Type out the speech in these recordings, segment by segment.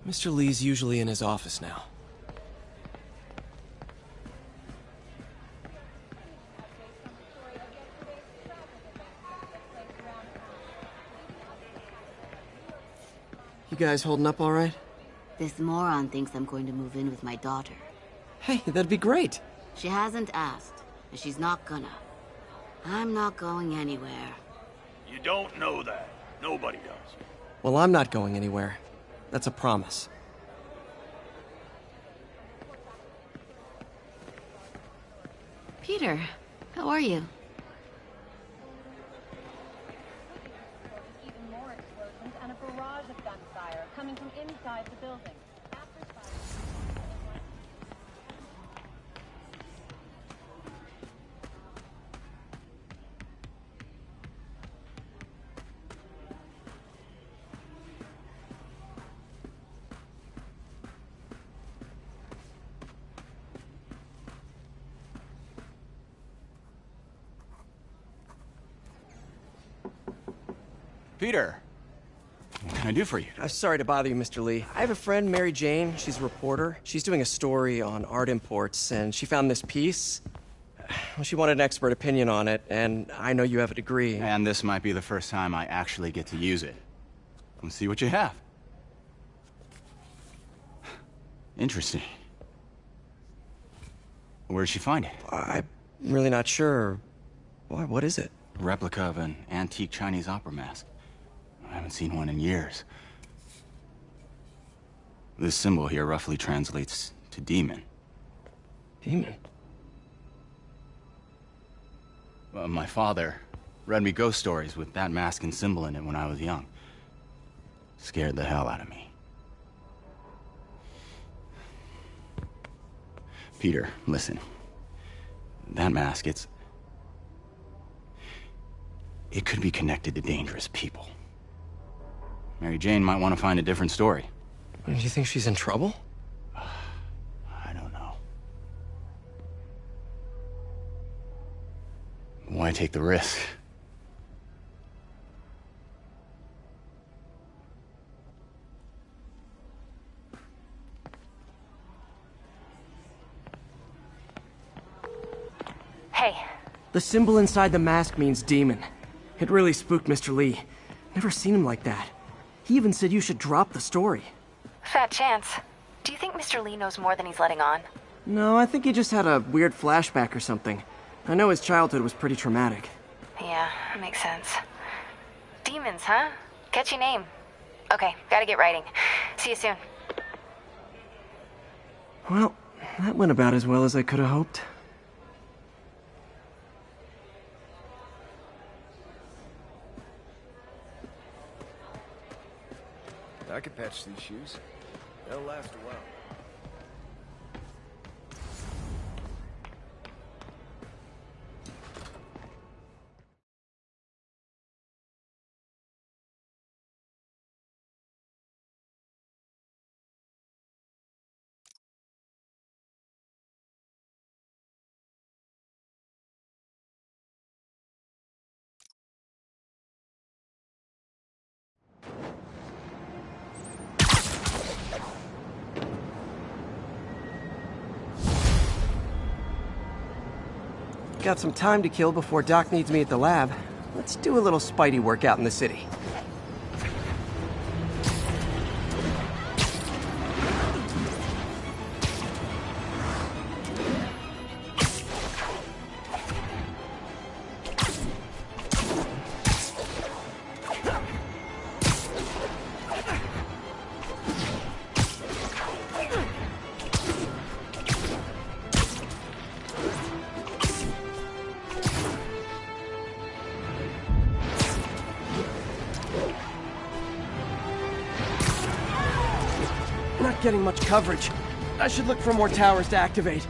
Mr. Lee's usually in his office now. You guys holding up all right? This moron thinks I'm going to move in with my daughter. Hey, that'd be great. She hasn't asked, and she's not gonna. I'm not going anywhere. You don't know that. Nobody does. Well, I'm not going anywhere. That's a promise. Peter, how are you? Even more explosions and a barrage of gunfire coming from inside the building. After fire... Peter, what can I do for you? Sorry to bother you, Mr. Lee. I have a friend, Mary Jane. She's a reporter. She's doing a story on art imports, and she found this piece. Well, she wanted an expert opinion on it, and I know you have a degree. And this might be the first time I actually get to use it. Let's see what you have. Interesting. Where did she find it? I'm really not sure. Why, what is it? A replica of an antique Chinese opera mask. I haven't seen one in years. This symbol here roughly translates to demon. Demon? My father read me ghost stories with that mask and symbol in it when I was young. Scared the hell out of me. Peter, listen. That mask, it could be connected to dangerous people. Mary Jane might want to find a different story. Do you think she's in trouble? I don't know. Why take the risk? Hey. The symbol inside the mask means demon. It really spooked Mr. Lee. Never seen him like that. He even said you should drop the story. Fat chance. Do you think Mr. Lee knows more than he's letting on? No, I think he just had a weird flashback or something. I know his childhood was pretty traumatic. Yeah, makes sense. Demons, huh? Catchy name. Okay, gotta get writing. See you soon. Well, that went about as well as I could have hoped. I could patch these shoes. They'll last a while. Got some time to kill before Doc needs me at the lab. Let's do a little Spidey workout in the city. Not getting much coverage. I should look for more towers to activate.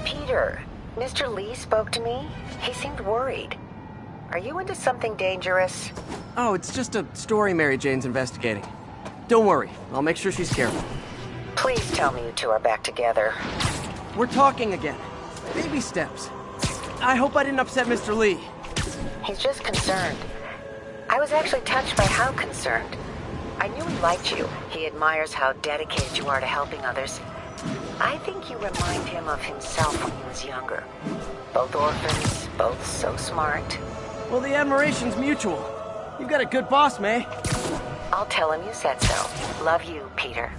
Peter, Mr. Lee spoke to me. He seemed worried. Are you into something dangerous? Oh, it's just a story Mary Jane's investigating. Don't worry, I'll make sure she's careful. Please tell me you two are back together. We're talking again. Baby steps. I hope I didn't upset Mr. Lee. He's just concerned. I was actually touched by how concerned. I knew he liked you. He admires how dedicated you are to helping others. I think you remind him of himself when he was younger. Both orphans, both so smart. Well, the admiration's mutual. You've got a good boss, May. I'll tell him you said so. Love you, Peter.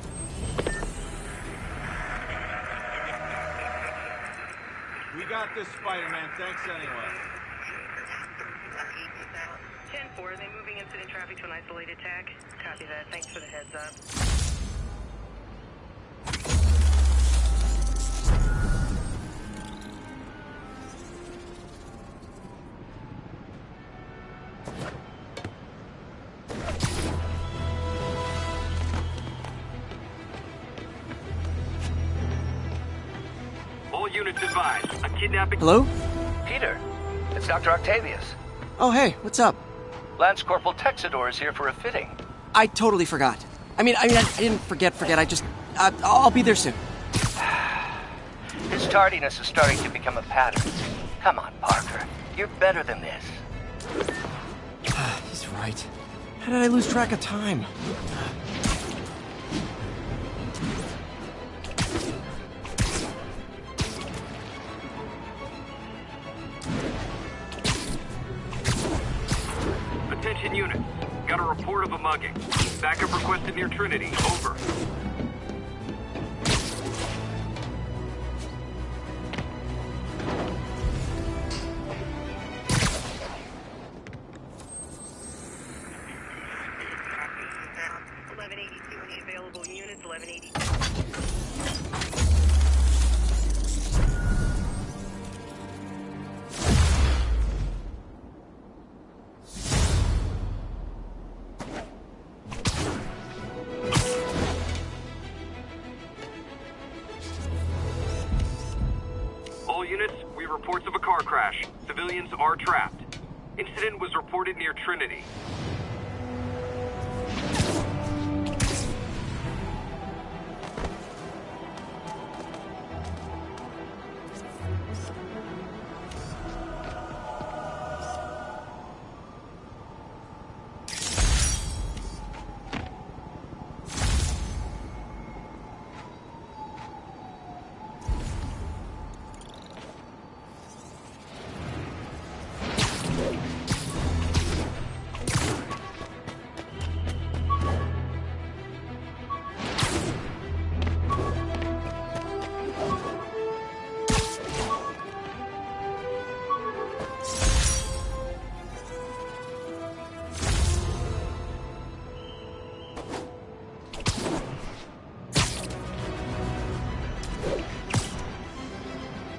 We got this, Spider-Man. Thanks anyway. 10-4, are they moving incident traffic to an isolated tag? Copy that. Thanks for the heads up. All units advised. A kidnapping... Hello? Peter, it's Dr. Octavius. Oh, hey, what's up? Lance Corporal Texador is here for a fitting. I totally forgot. I didn't forget. I just... I'll be there soon. His tardiness is starting to become a pattern. Come on, Parker. You're better than this. He's right. How did I lose track of time? Attention units. Got a report of a mugging. Backup requested near Trinity. Over. Reports of a car crash. Civilians are trapped. Incident was reported near Trinity.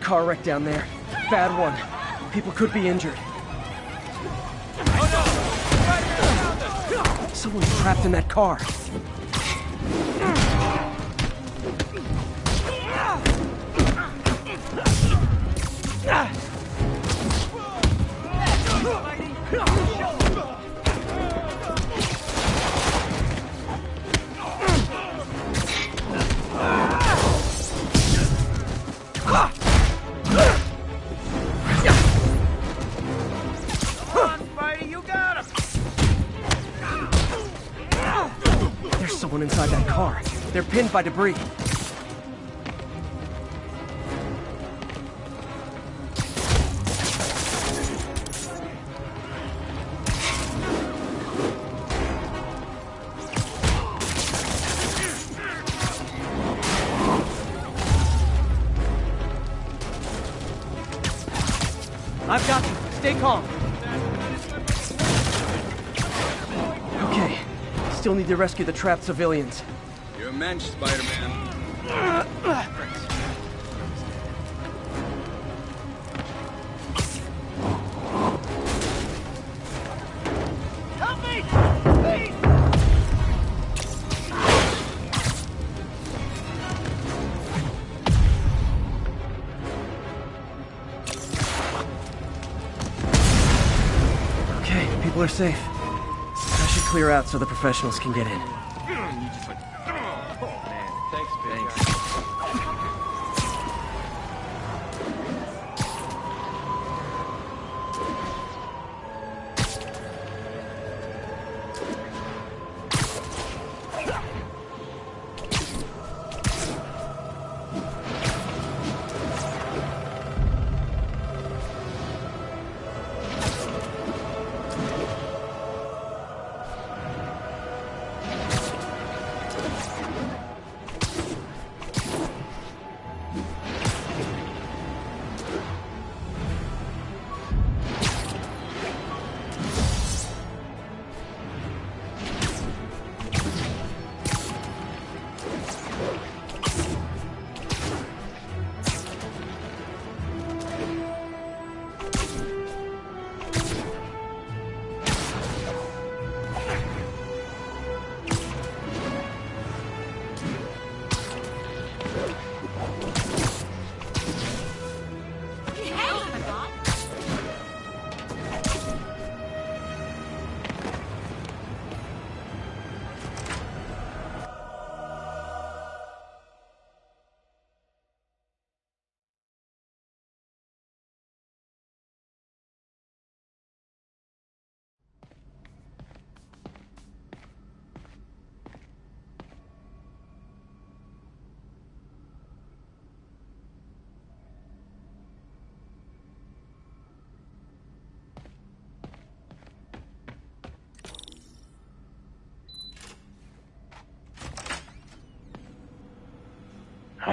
Car wreck down there. Bad one. People could be injured. Someone's trapped in that car. Inside that car. They're pinned by debris. I've got you. Stay calm. Okay. Still need to rescue the trapped civilians. You're a mensch, Spider-Man. Help me! Please! Okay, people are safe. I should clear out so the professionals can get in.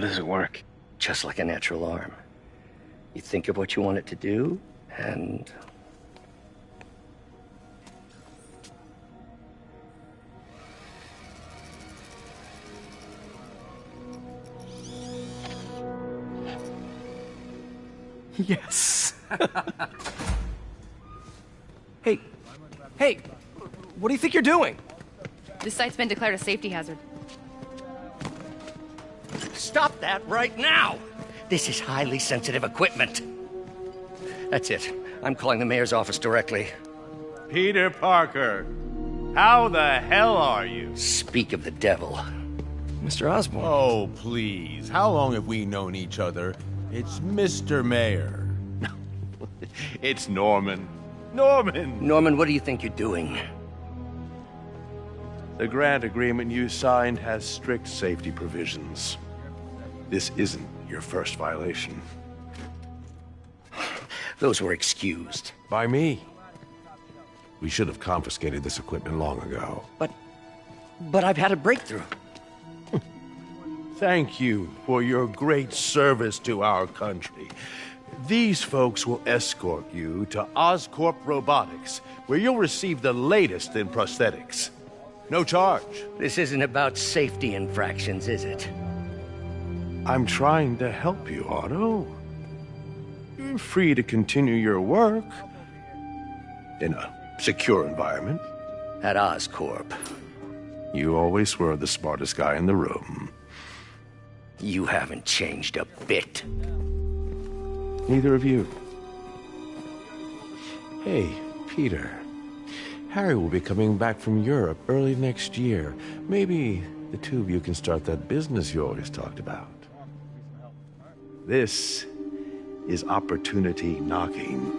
does it work? Just like a natural arm. You think of what you want it to do, and... Yes. Hey, what do you think you're doing? This site's been declared a safety hazard. Stop that right now! This is highly sensitive equipment. That's it. I'm calling the mayor's office directly. Peter Parker, how the hell are you? Speak of the devil. Mr. Osborn. Oh, please. How long have we known each other? It's Mr. Mayor. It's Norman. Norman! Norman, what do you think you're doing? The grant agreement you signed has strict safety provisions. This isn't your first violation. Those were excused. By me. We should have confiscated this equipment long ago. But I've had a breakthrough. Thank you for your great service to our country. These folks will escort you to Oscorp Robotics, where you'll receive the latest in prosthetics. No charge. This isn't about safety infractions, is it? I'm trying to help you, Otto. You're free to continue your work in a secure environment. At Oscorp. You always were the smartest guy in the room. You haven't changed a bit. Neither of you. Hey, Peter. Harry will be coming back from Europe early next year. Maybe the two of you can start that business you always talked about. This is opportunity knocking.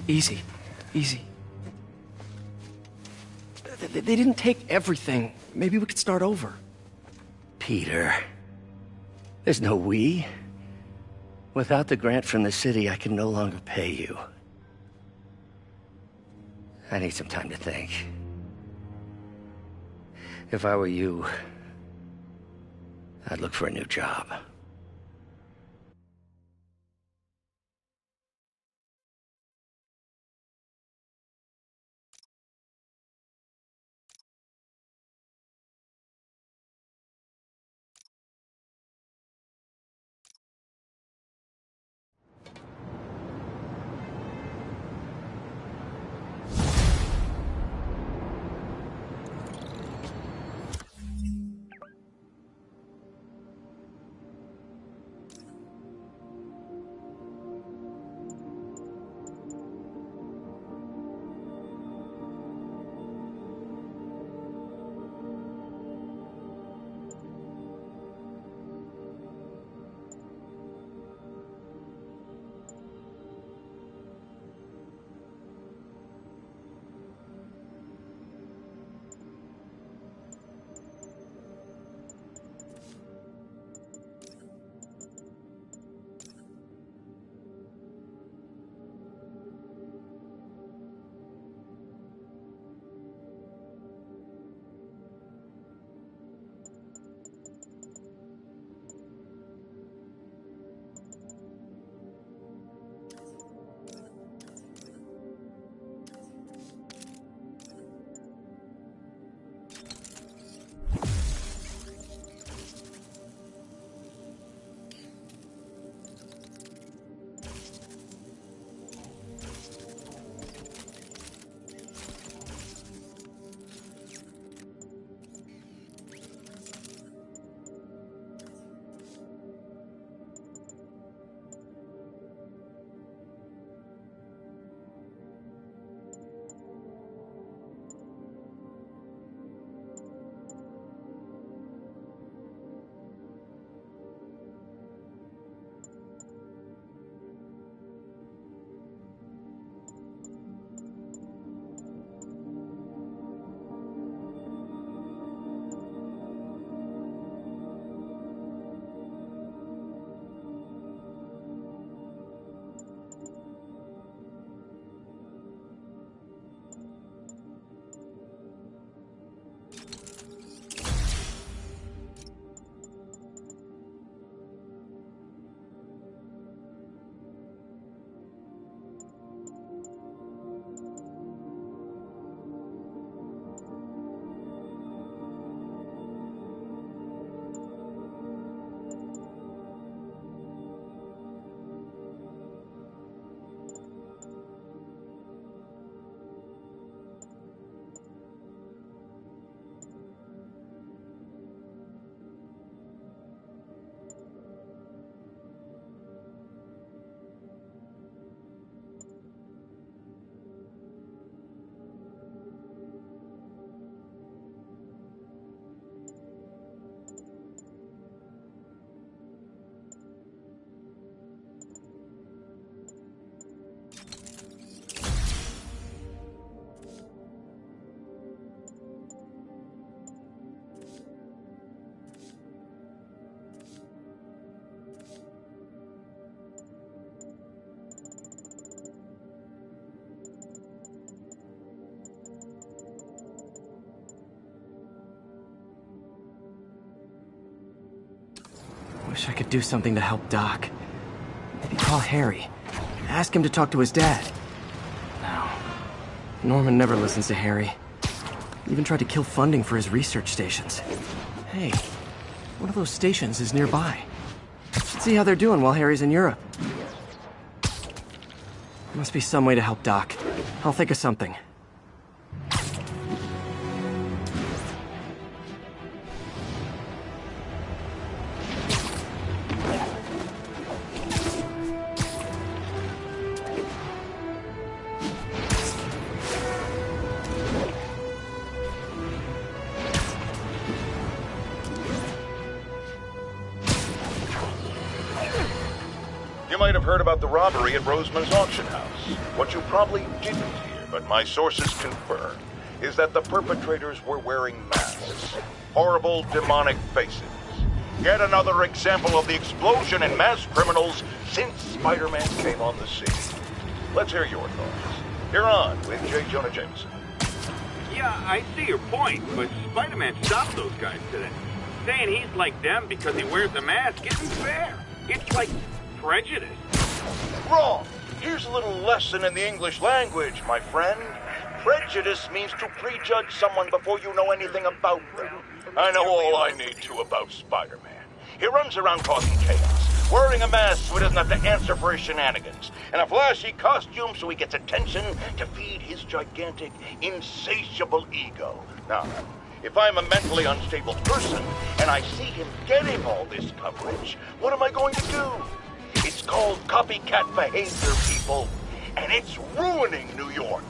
Easy. They didn't take everything. Maybe we could start over. Peter, there's no we. Without the grant from the city, I can no longer pay you. I need some time to think. If I were you, I'd look for a new job. Wish I could do something to help Doc. Maybe call Harry. Ask him to talk to his dad. No. Norman never listens to Harry. Even tried to kill funding for his research stations. Hey, one of those stations is nearby. Should see how they're doing while Harry's in Europe. Must be some way to help Doc. I'll think of something. You might have heard about the robbery at Roseman's auction house. What you probably didn't hear, but my sources confirm, is that the perpetrators were wearing masks. Horrible, demonic faces. Yet another example of the explosion in mass criminals since Spider-Man came on the scene. Let's hear your thoughts. You're on with J. Jonah Jameson. Yeah, I see your point, but Spider-Man stopped those guys today. Saying he's like them because he wears a mask isn't fair. It's like prejudice. Wrong. Here's a little lesson in the English language, my friend. Prejudice means to prejudge someone before you know anything about them. I know all I need to about Spider-Man. He runs around causing chaos, wearing a mask so he doesn't have to answer for his shenanigans, and a flashy costume so he gets attention to feed his gigantic, insatiable ego. Now, if I'm a mentally unstable person and I see him getting all this coverage, what am I going to do? It's called copycat behavior, people, and it's ruining New York.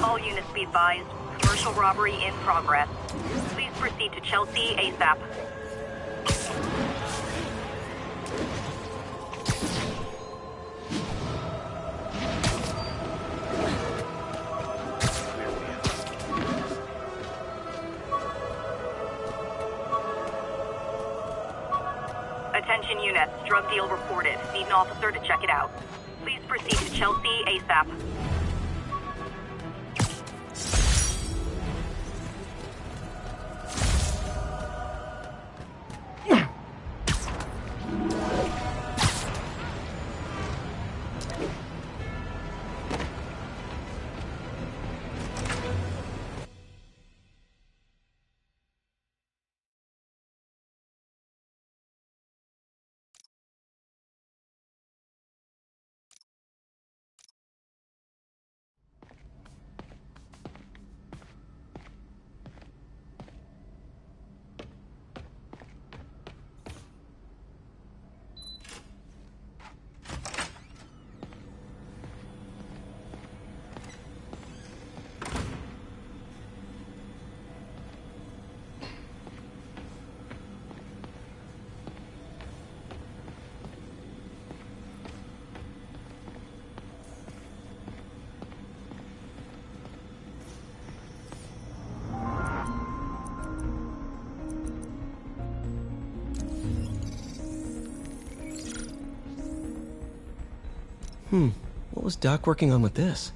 All units be advised. Commercial robbery in progress. Please proceed to Chelsea ASAP. Attention units, drug deal reported. Need an officer to check it out. Please proceed to Chelsea ASAP. What was Doc working on with this?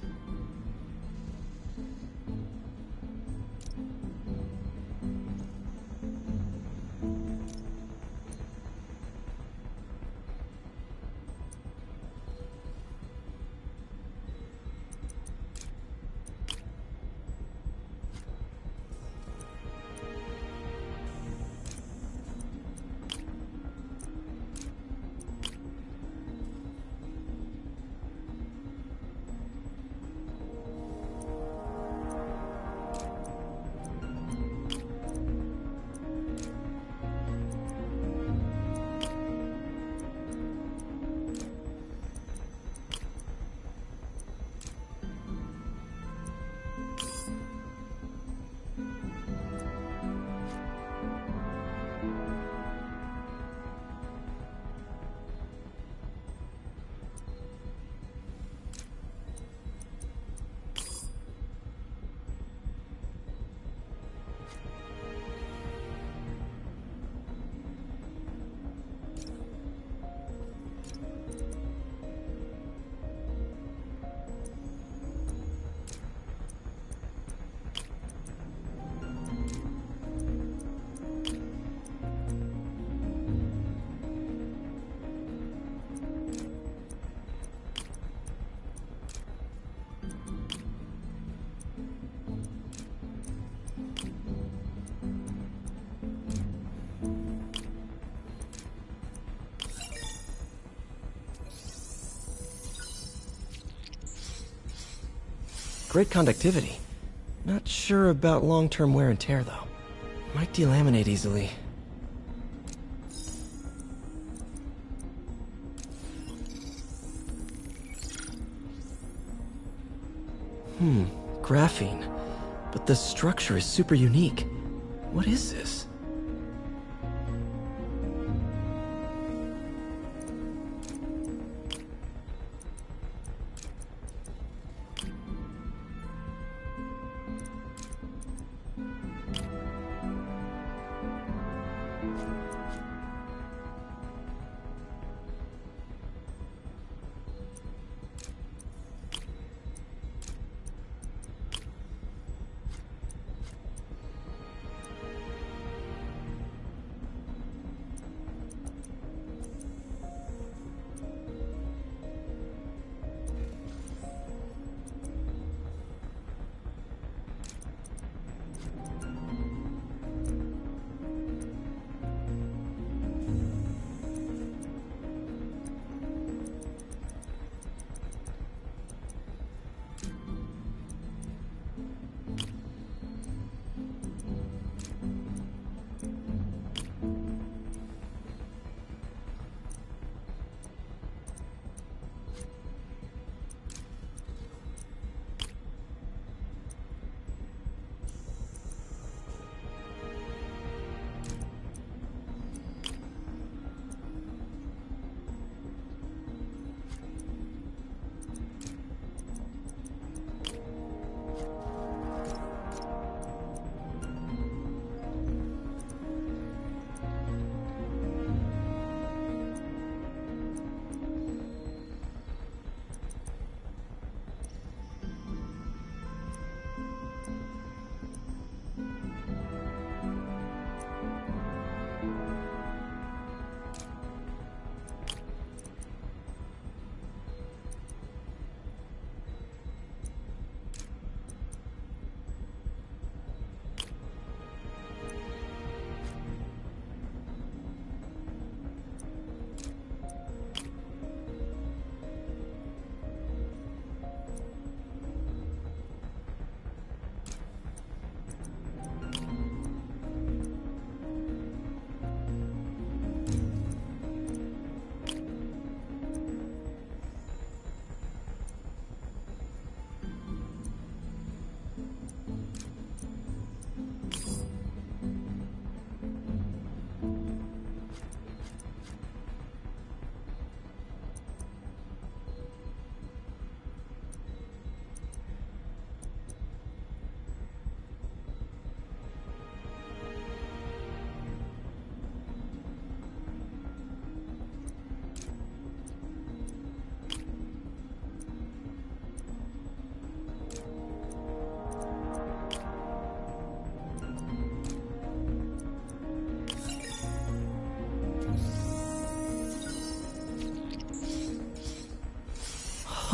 Great conductivity. Not sure about long-term wear and tear, though. Might delaminate easily. Graphene. But the structure is super unique. What is this?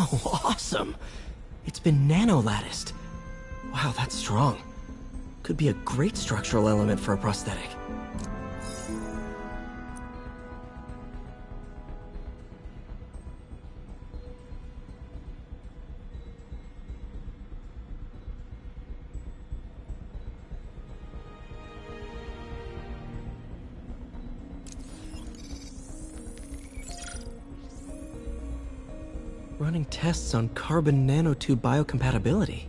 Oh, awesome! It's been nano-latticed. Wow, that's strong. Could be a great structural element for a prosthetic. Running tests on carbon nanotube biocompatibility.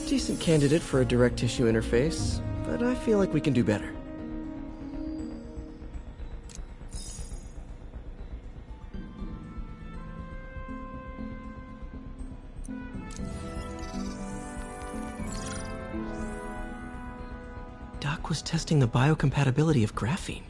Decent candidate for a direct tissue interface, but I feel like we can do better. Doc was testing the biocompatibility of graphene.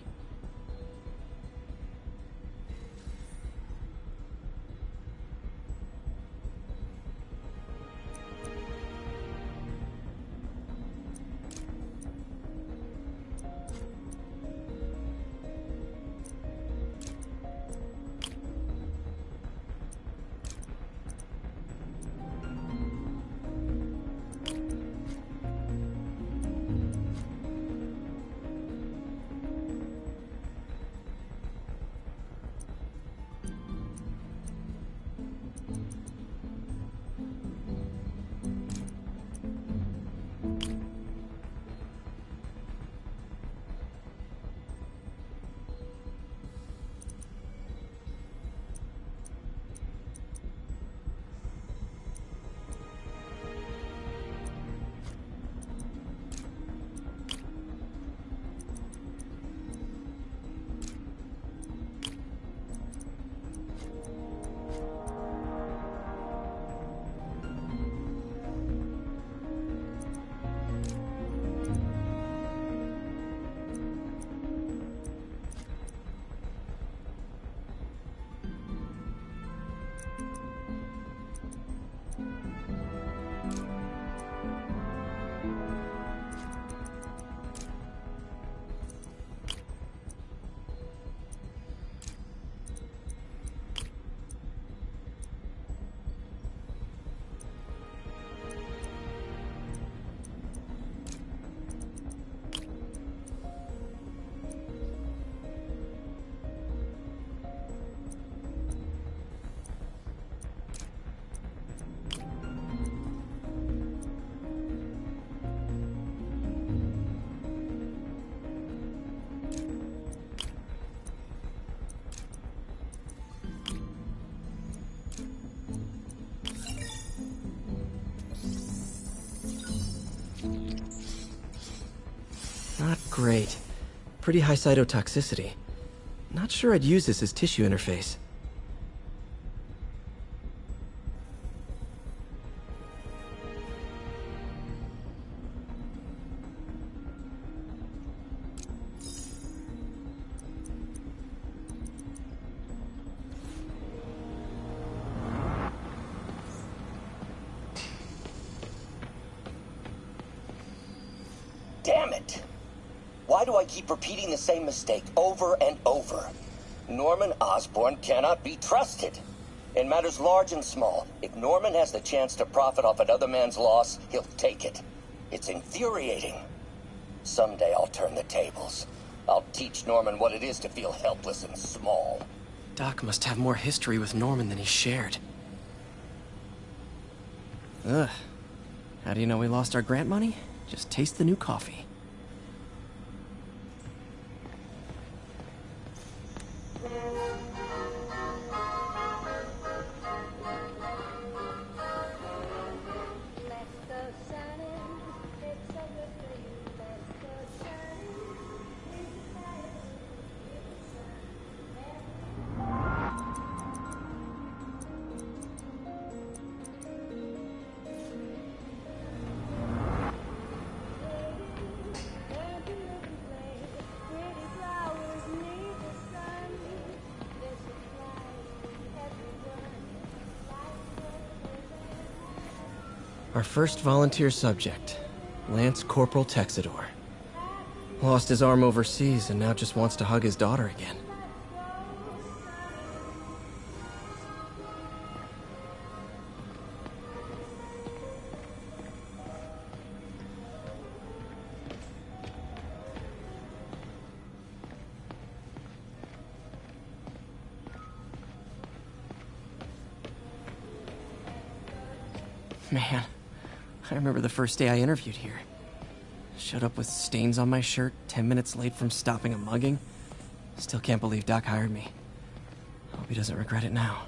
Not great. Pretty high cytotoxicity. Not sure I'd use this as tissue interface. Damn it! Why do I keep repeating the same mistake over and over? Norman Osborn cannot be trusted. In matters large and small, if Norman has the chance to profit off another man's loss, he'll take it. It's infuriating. Someday I'll turn the tables. I'll teach Norman what it is to feel helpless and small. Doc must have more history with Norman than he shared. Ugh. How do you know we lost our grant money? Just taste the new coffee. Our first volunteer subject, Lance Corporal Texador. Lost his arm overseas and now just wants to hug his daughter again. Man. I remember the first day I interviewed here. Showed up with stains on my shirt, 10 minutes late from stopping a mugging. Still can't believe Doc hired me. Hope he doesn't regret it now.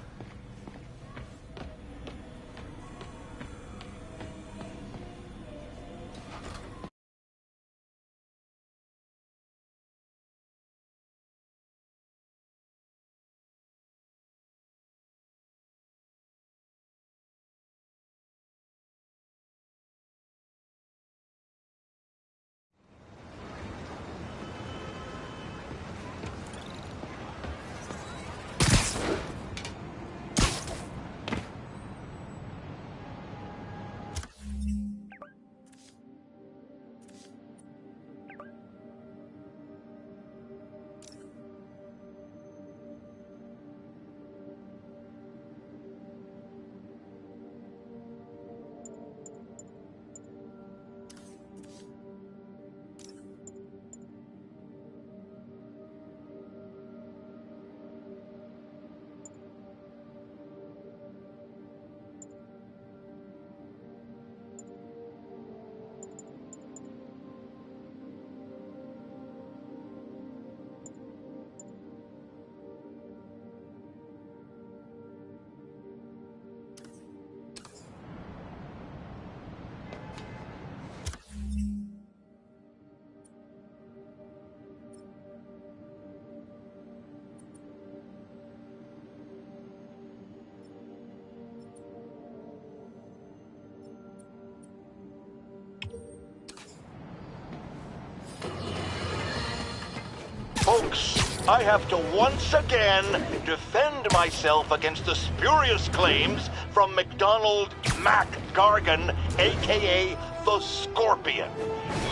I have to once again defend myself against the spurious claims from McDonald Mac Gargan, aka the Scorpion.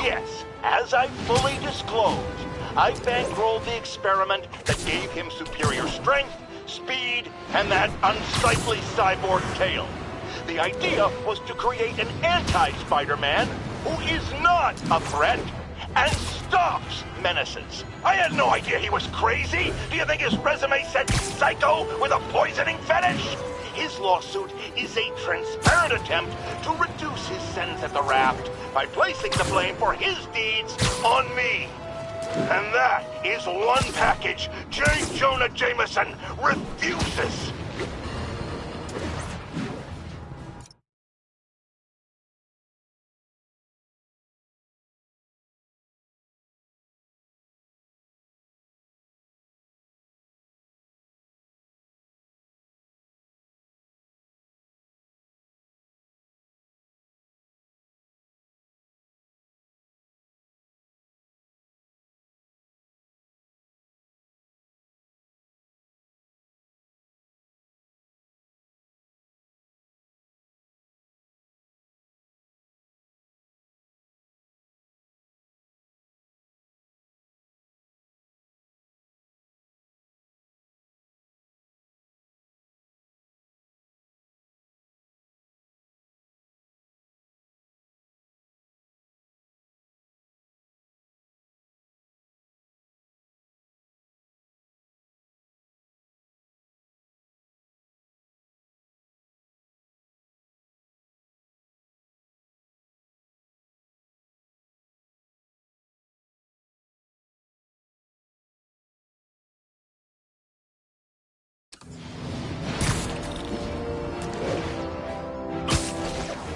Yes, as I fully disclosed, I bankrolled the experiment that gave him superior strength, speed, and that unsightly cyborg tail. The idea was to create an anti-Spider-Man who is not a threat and stops menaces. I had no idea he was crazy. Do you think his resume said psycho with a poisoning fetish? His lawsuit is a transparent attempt to reduce his sentence at the raft by placing the blame for his deeds on me. And that is one package J. Jonah Jameson refuses.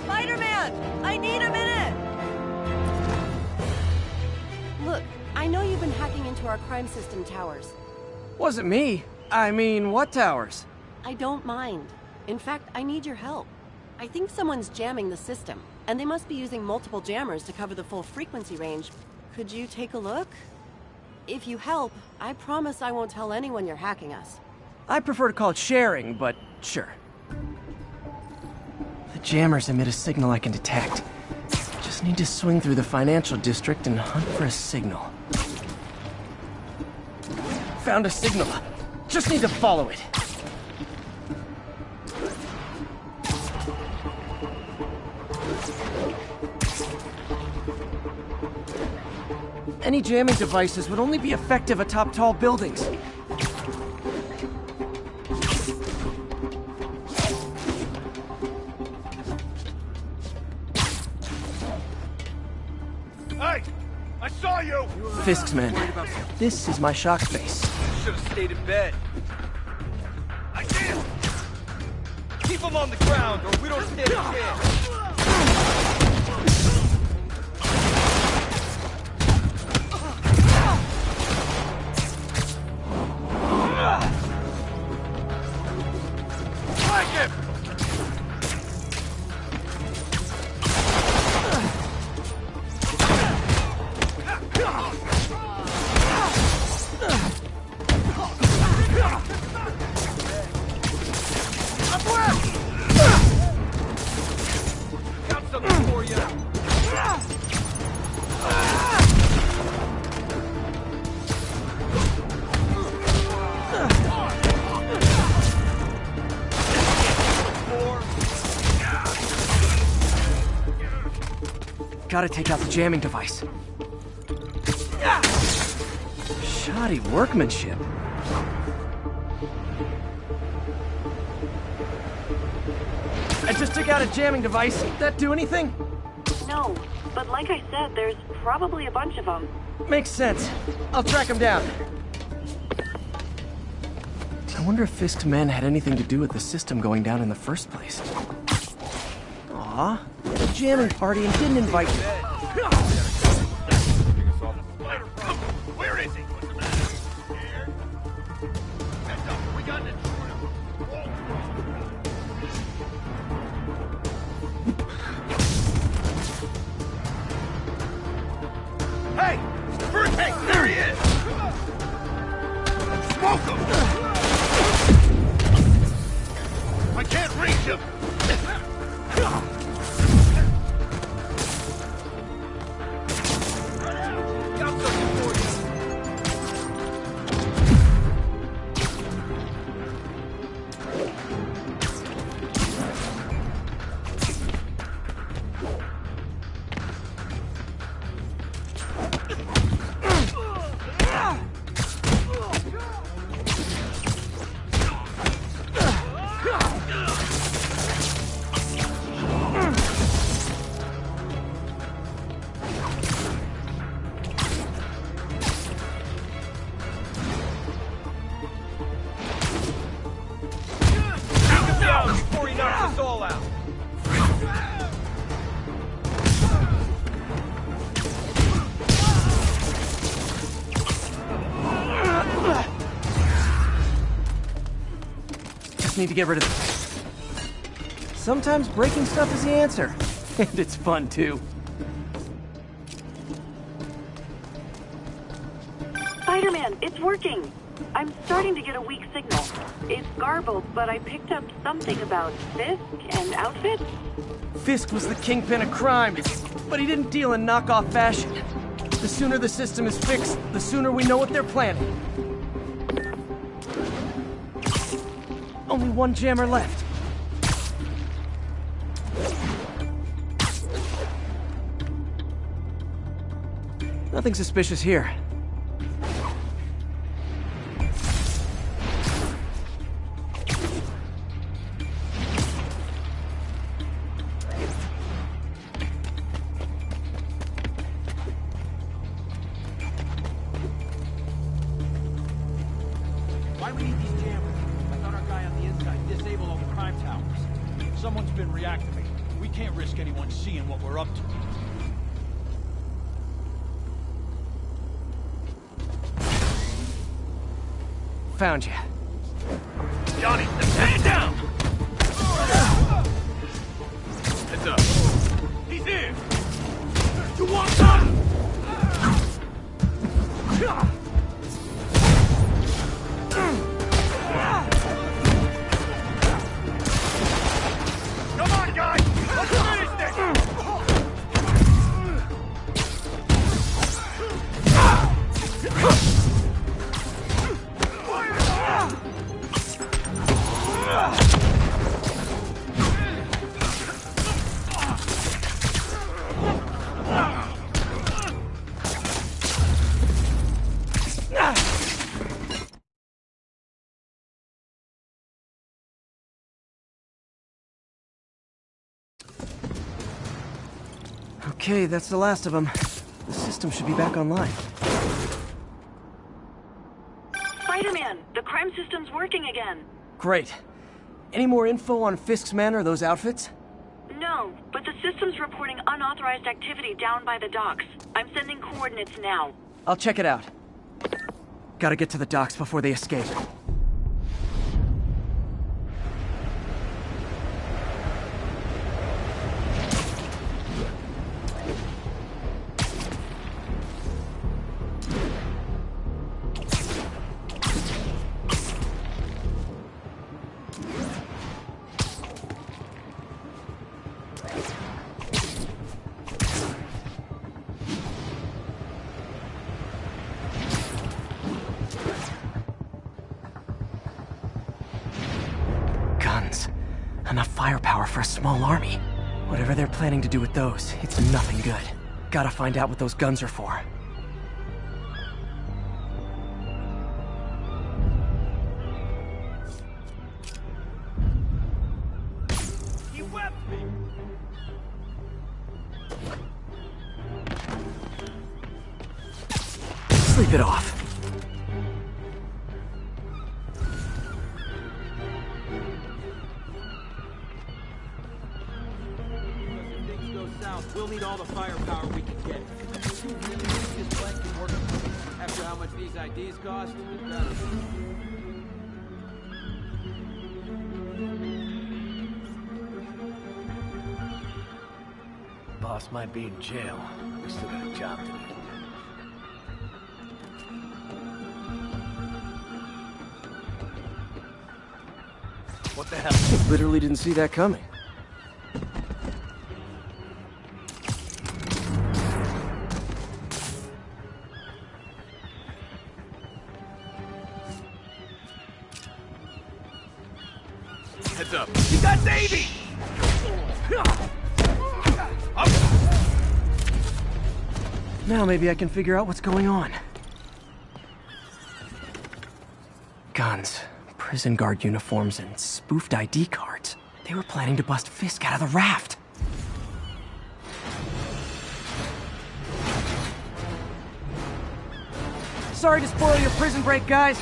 Spider-Man! I need a minute! Look, I know you've been hacking into our crime system towers. Wasn't me. I mean, what towers? I don't mind. In fact, I need your help. I think someone's jamming the system, and they must be using multiple jammers to cover the full frequency range. Could you take a look? If you help, I promise I won't tell anyone you're hacking us. I prefer to call it sharing, but sure. The jammers emit a signal I can detect. Just need to swing through the financial district and hunt for a signal. Found a signal. Just need to follow it. Any jamming devices would only be effective atop tall buildings. Hey! I saw you! Fisk's men. This is my shock face. Should have stayed in bed. I did! Keep them on the ground or we don't stand a chance. Gotta take out the jamming device. Shoddy workmanship. I just took out a jamming device. That do anything? No, but like I said, there's probably a bunch of them. Makes sense. I'll track them down. I wonder if Fisk's men had anything to do with the system going down in the first place. Aw, had a jamming party and didn't invite me. Where is he? What's the matter? Scared? Heads up, we got an intruder. Hey! First, hey, there he is! Need to get rid of this. Sometimes breaking stuff is the answer. And it's fun, too. Spider-Man, it's working. I'm starting to get a weak signal. It's garbled, but I picked up something about Fisk and outfits. Fisk was the kingpin of crime, but he didn't deal in knockoff fashion. The sooner the system is fixed, the sooner we know what they're planning. Only one jammer left. Nothing suspicious here. Why we need these jammers? I thought our guy on the inside disabled all the crime towers. Someone's been reactivated. We can't risk anyone seeing what we're up to. Found you. Johnny, stand down! Heads up. He's in! You want some? Come on, guys! Let's finish this! Okay, that's the last of them. The system should be back online. Spider-Man, the crime system's working again. Great. Any more info on Fisk's men or those outfits? No, but the system's reporting unauthorized activity down by the docks. I'm sending coordinates now. I'll check it out. Gotta get to the docks before they escape. Enough firepower for a small army. Whatever they're planning to do with those, it's nothing good. Gotta find out what those guns are for. He wept me! Sleep it off. We'll need all the firepower we can get. You really think this plan can work? After how much these IDs cost? It better. Boss might be in jail. We still got a job to do. What the hell? Literally didn't see that coming. Now maybe I can figure out what's going on. Guns, prison guard uniforms, and spoofed ID cards. They were planning to bust Fisk out of the raft. Sorry to spoil your prison break, guys.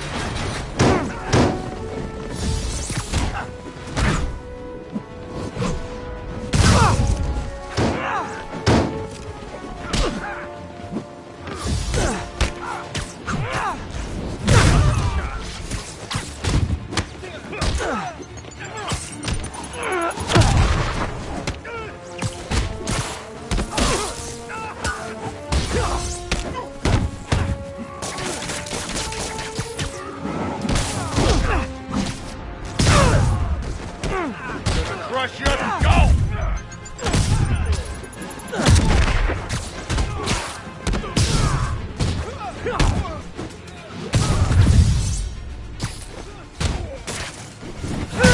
Crush you, go!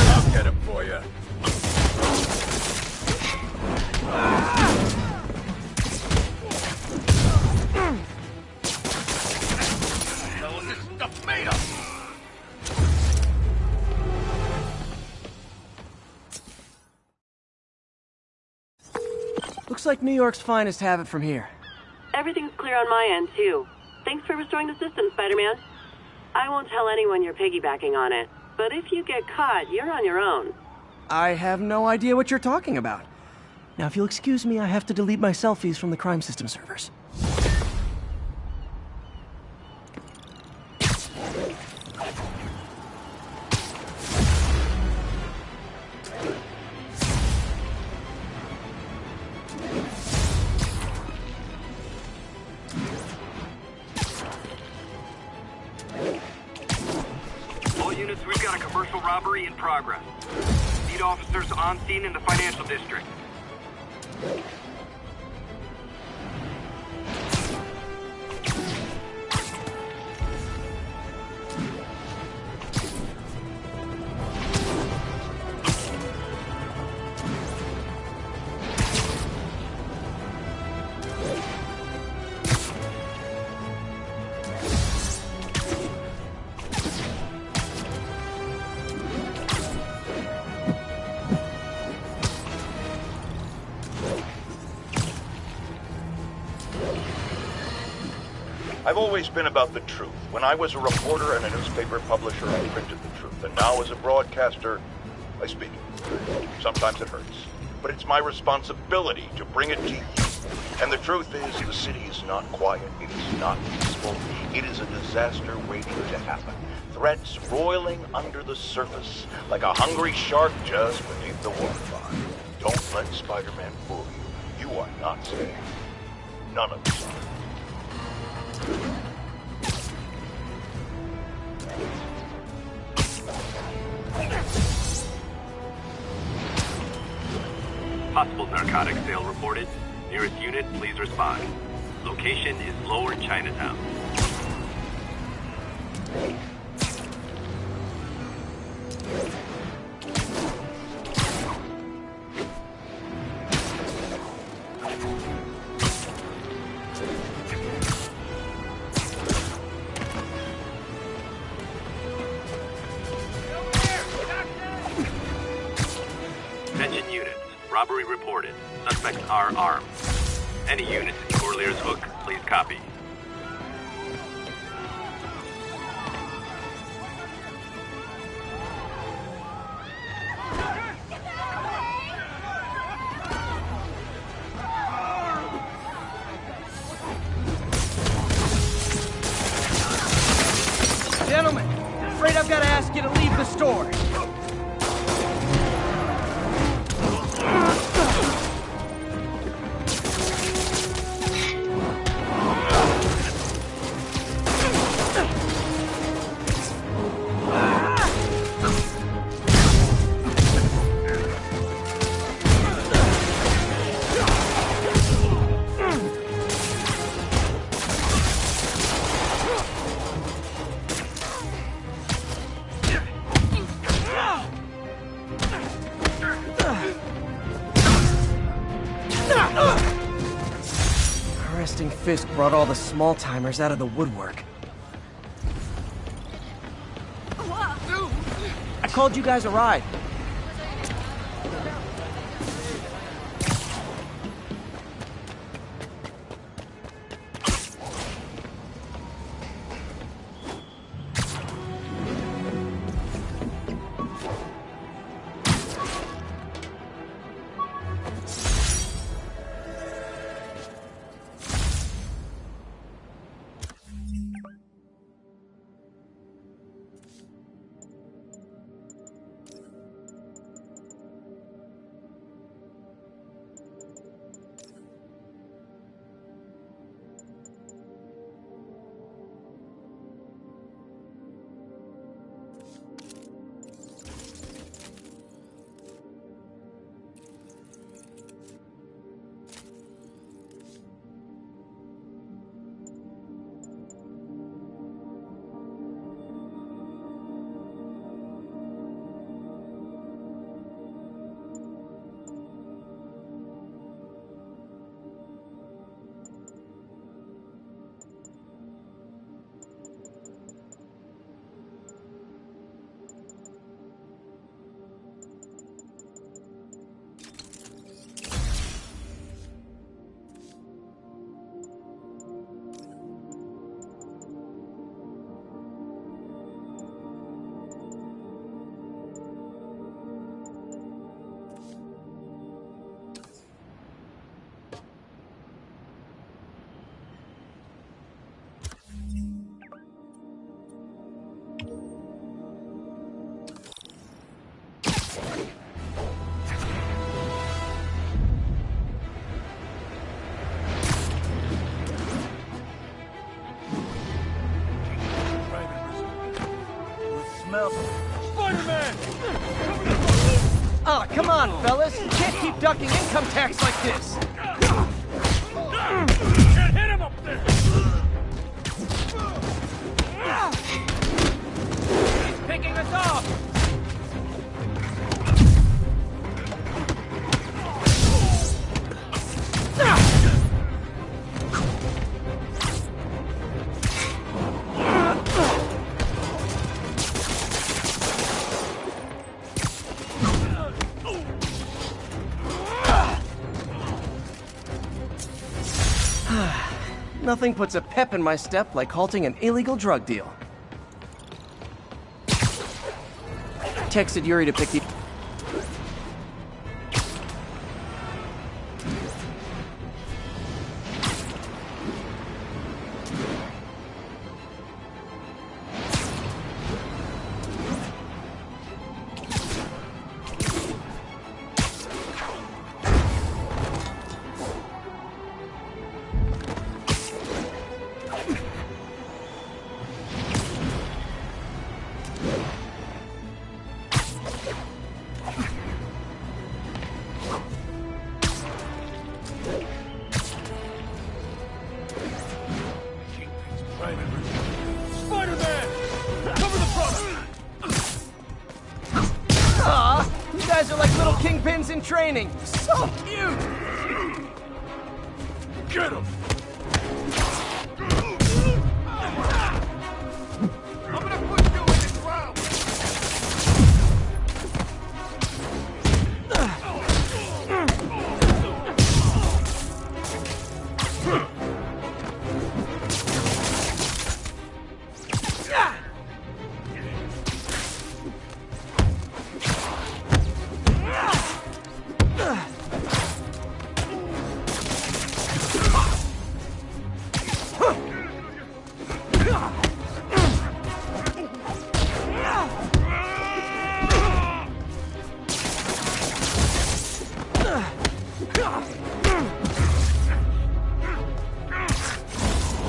I'll get him for you. Hell is this stuff made of? Looks like New York's finest have it from here. Everything's clear on my end, too. Thanks for restoring the system, Spider-Man. I won't tell anyone you're piggybacking on it, but if you get caught, you're on your own. I have no idea what you're talking about. Now, if you'll excuse me, I have to delete my selfies from the crime system servers. We've got a commercial robbery in progress. Need officers on scene in the financial district. I've always been about the truth. When I was a reporter and a newspaper publisher, I printed the truth. And now as a broadcaster, I speak it. Sometimes it hurts. But it's my responsibility to bring it to you. And the truth is, the city is not quiet. It is not peaceful. It is a disaster waiting to happen. Threats roiling under the surface like a hungry shark just beneath the waterline. Don't let Spider-Man fool you. You are not safe. None of us are. Possible narcotics sale reported. Nearest unit, please respond. Location is Lower Chinatown. Attention units. Robbery reported. Suspects are armed. Any units in Corlear's Hook, please copy. Gentlemen, afraid I've got to ask you to leave the store. Arresting Fisk brought all the small-timers out of the woodwork. I called you guys a ride. Spider-Man! Oh, come on, fellas. You can't keep ducking income tax like this. Can't hit him up there! He's picking us off! Nothing puts a pep in my step like halting an illegal drug deal. Texted Yuri to pick the... Spider-Man! Cover the front! Aw, you guys are like little kingpins in training. So cute! Get him! I'm gonna put you in the ground!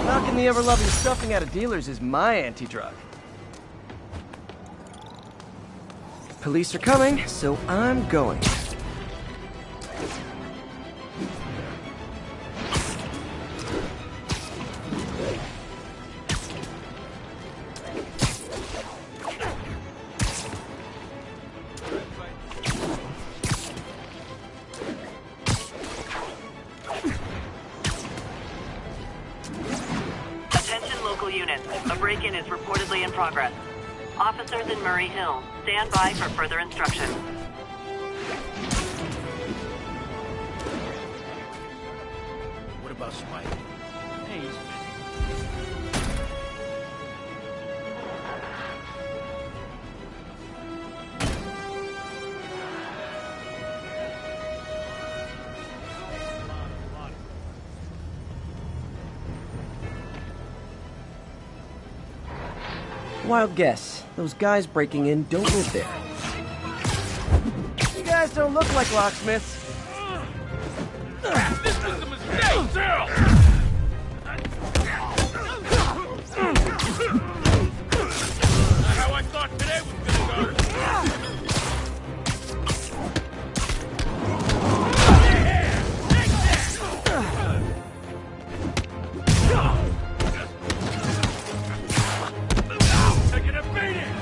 Knocking the ever-loving stuffing out of dealers is my anti-drug. Police are coming, so I'm going. break-in is reportedly in progress. Officers in Murray Hill, stand by for further instructions. What about Spike? Hey, he's Wild guess. Those guys breaking in don't live there. You guys don't look like locksmiths. This was a mistake, Zero! Not how I thought today was gonna go. Taking a beating!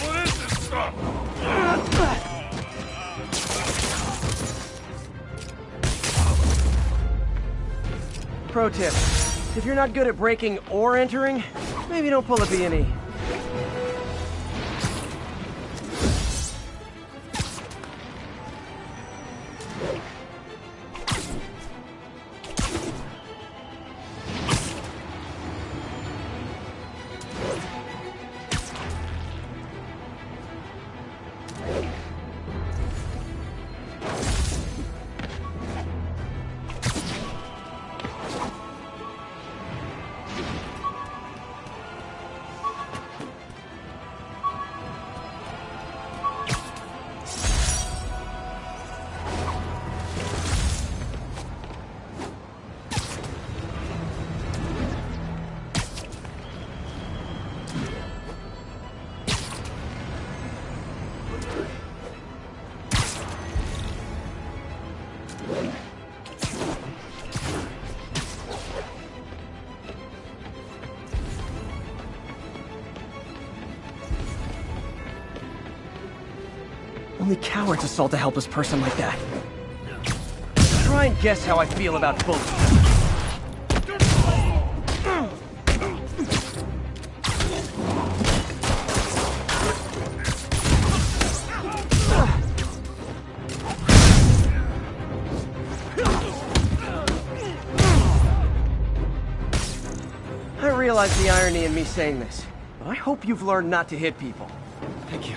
What is this stuff? Pro tip. If you're not good at breaking or entering, maybe don't pull a B&E. Only cowards assault a helpless person like that. Try and guess how I feel about bullets. I realize the irony in me saying this, but I hope you've learned not to hit people. Thank you.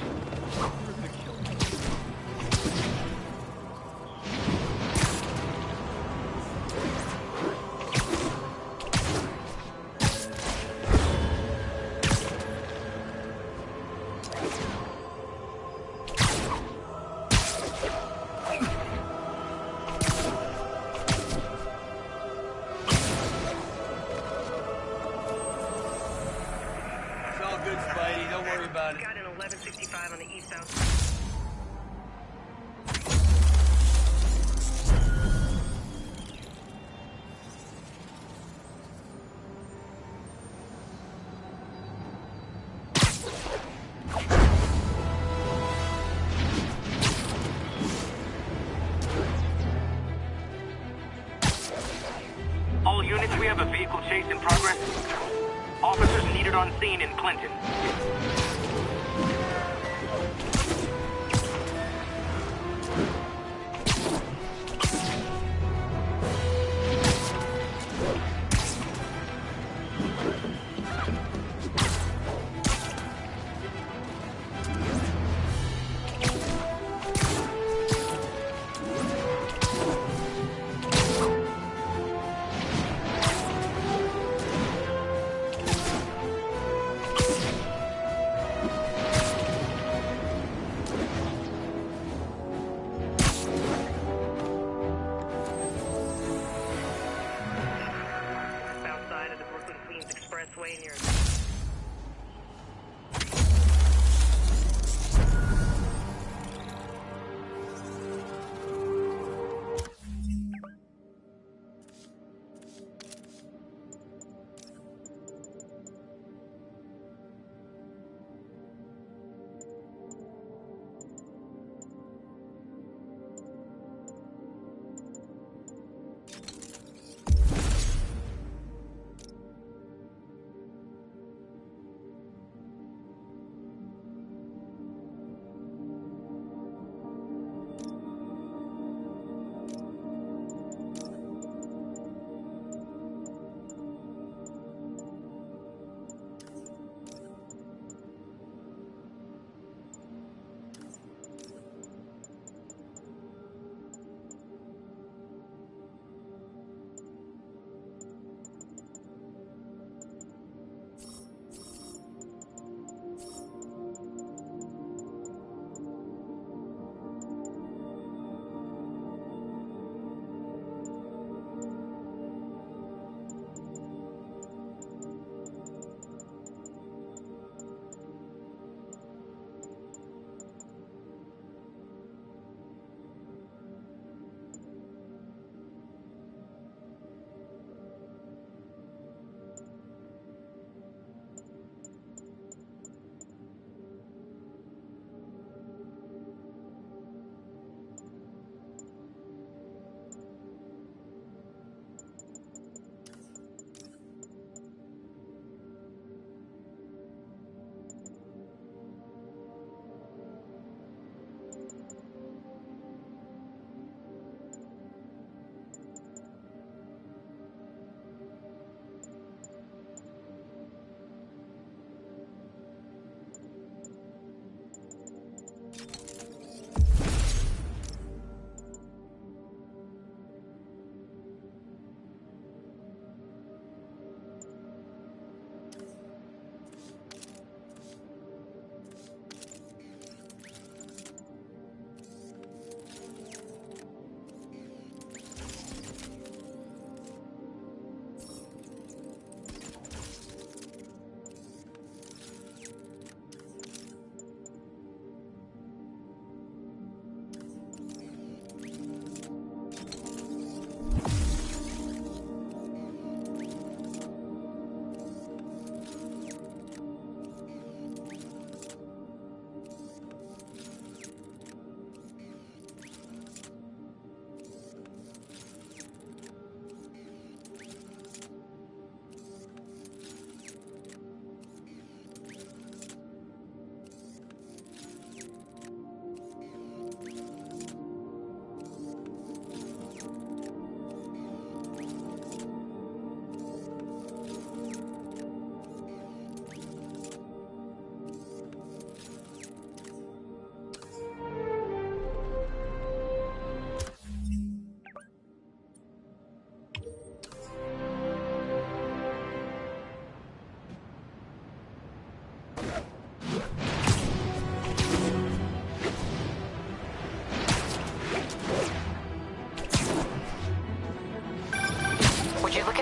All units, we have a vehicle chase in progress. Officers needed on scene in Clinton.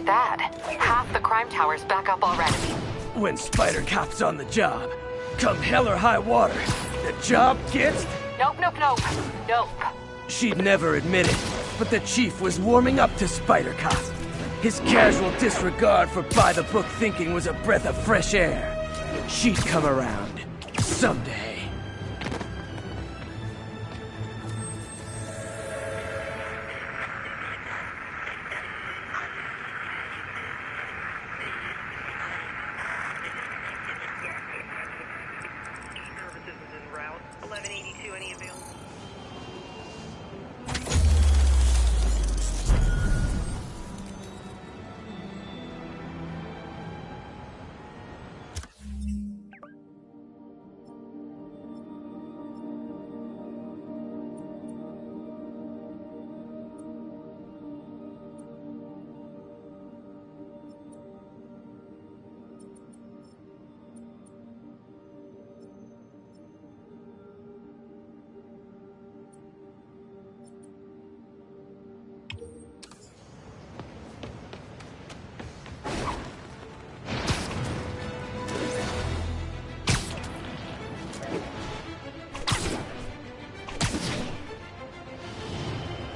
that? Half the crime tower's back up already. When Spider Cop's on the job, come hell or high water, the job gets... Nope. Nope. She'd never admit it, but the chief was warming up to Spider Cop. His casual disregard for by-the-book thinking was a breath of fresh air. She'd come around someday.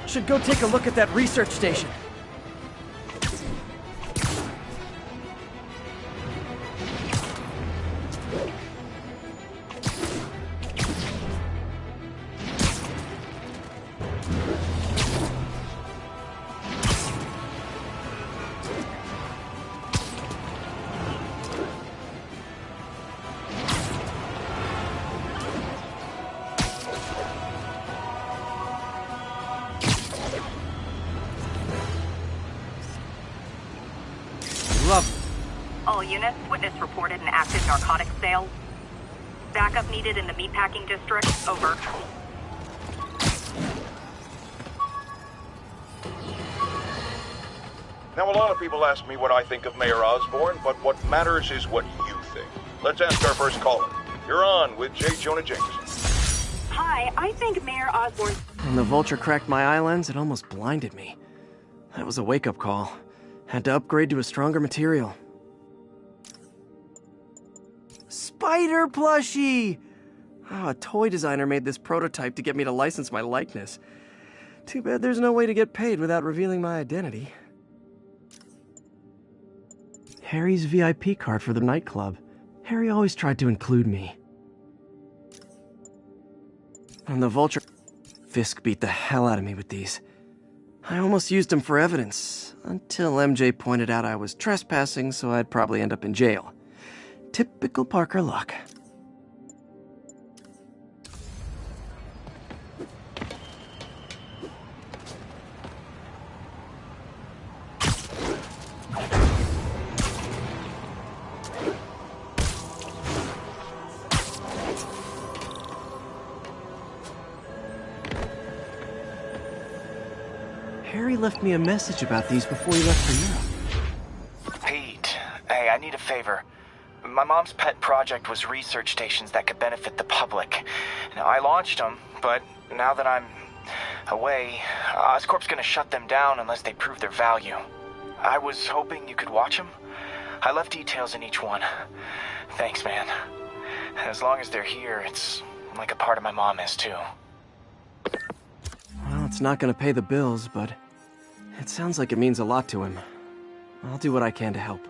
Should go take a look at that research station. All units, witness reported an active narcotics sale. Backup needed in the meatpacking district. Over. Now, a lot of people ask me what I think of Mayor Osborn, but what matters is what you think. Let's ask our first caller. You're on with J. Jonah Jameson. Hi, I think Mayor Osborn... When the vulture cracked my eye lens, it almost blinded me. That was a wake-up call. Had to upgrade to a stronger material. Spider plushie! Oh, a toy designer made this prototype to get me to license my likeness. Too bad there's no way to get paid without revealing my identity. Harry's VIP card for the nightclub. Harry always tried to include me. And the vulture... Fisk beat the hell out of me with these. I almost used them for evidence, until MJ pointed out I was trespassing, so I'd probably end up in jail. Typical Parker luck. Harry left me a message about these before he left for Europe. Pete, hey, I need a favor. My mom's pet project was research stations that could benefit the public. Now, I launched them, but now that I'm away, Oscorp's gonna shut them down unless they prove their value. I was hoping you could watch them. I left details in each one. Thanks, man. As long as they're here, it's like a part of my mom is, too. Well, it's not gonna pay the bills, but it sounds like it means a lot to him. I'll do what I can to help.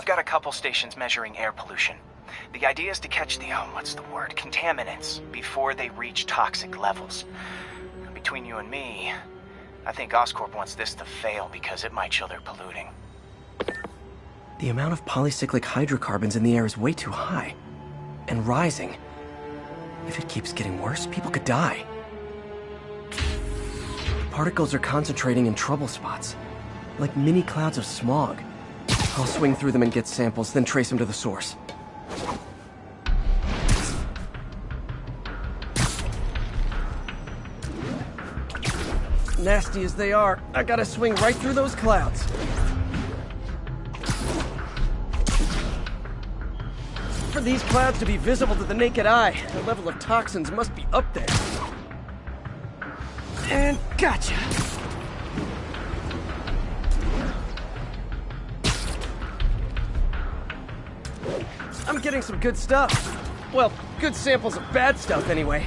I've got a couple stations measuring air pollution. The idea is to catch the, contaminants before they reach toxic levels. Between you and me, I think Oscorp wants this to fail because it might show they're polluting. The amount of polycyclic hydrocarbons in the air is way too high. And rising. If it keeps getting worse, people could die. Particles are concentrating in trouble spots, like mini clouds of smog. I'll swing through them and get samples, then trace them to the source. Nasty as they are, I gotta swing right through those clouds. For these clouds to be visible to the naked eye, the level of toxins must be up there. And gotcha! I'm getting some good stuff. Well, good samples of bad stuff anyway.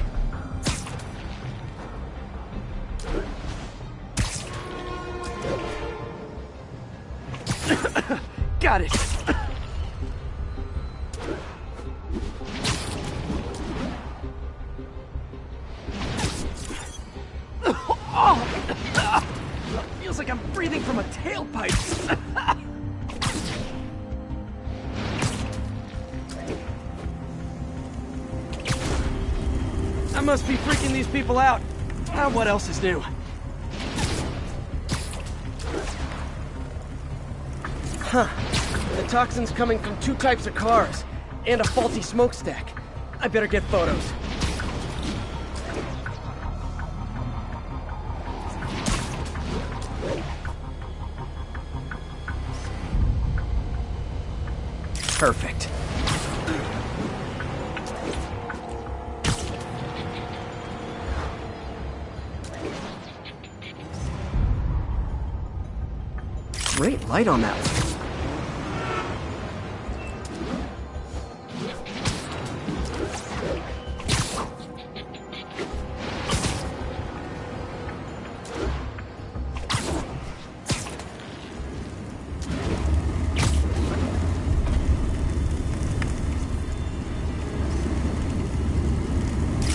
Got it. Feels like I'm breathing from a tailpipe. I must be freaking these people out. What else is new? Huh. The toxin's coming from 2 types of cars, and a faulty smokestack. I better get photos. Perfect. Great light on that one.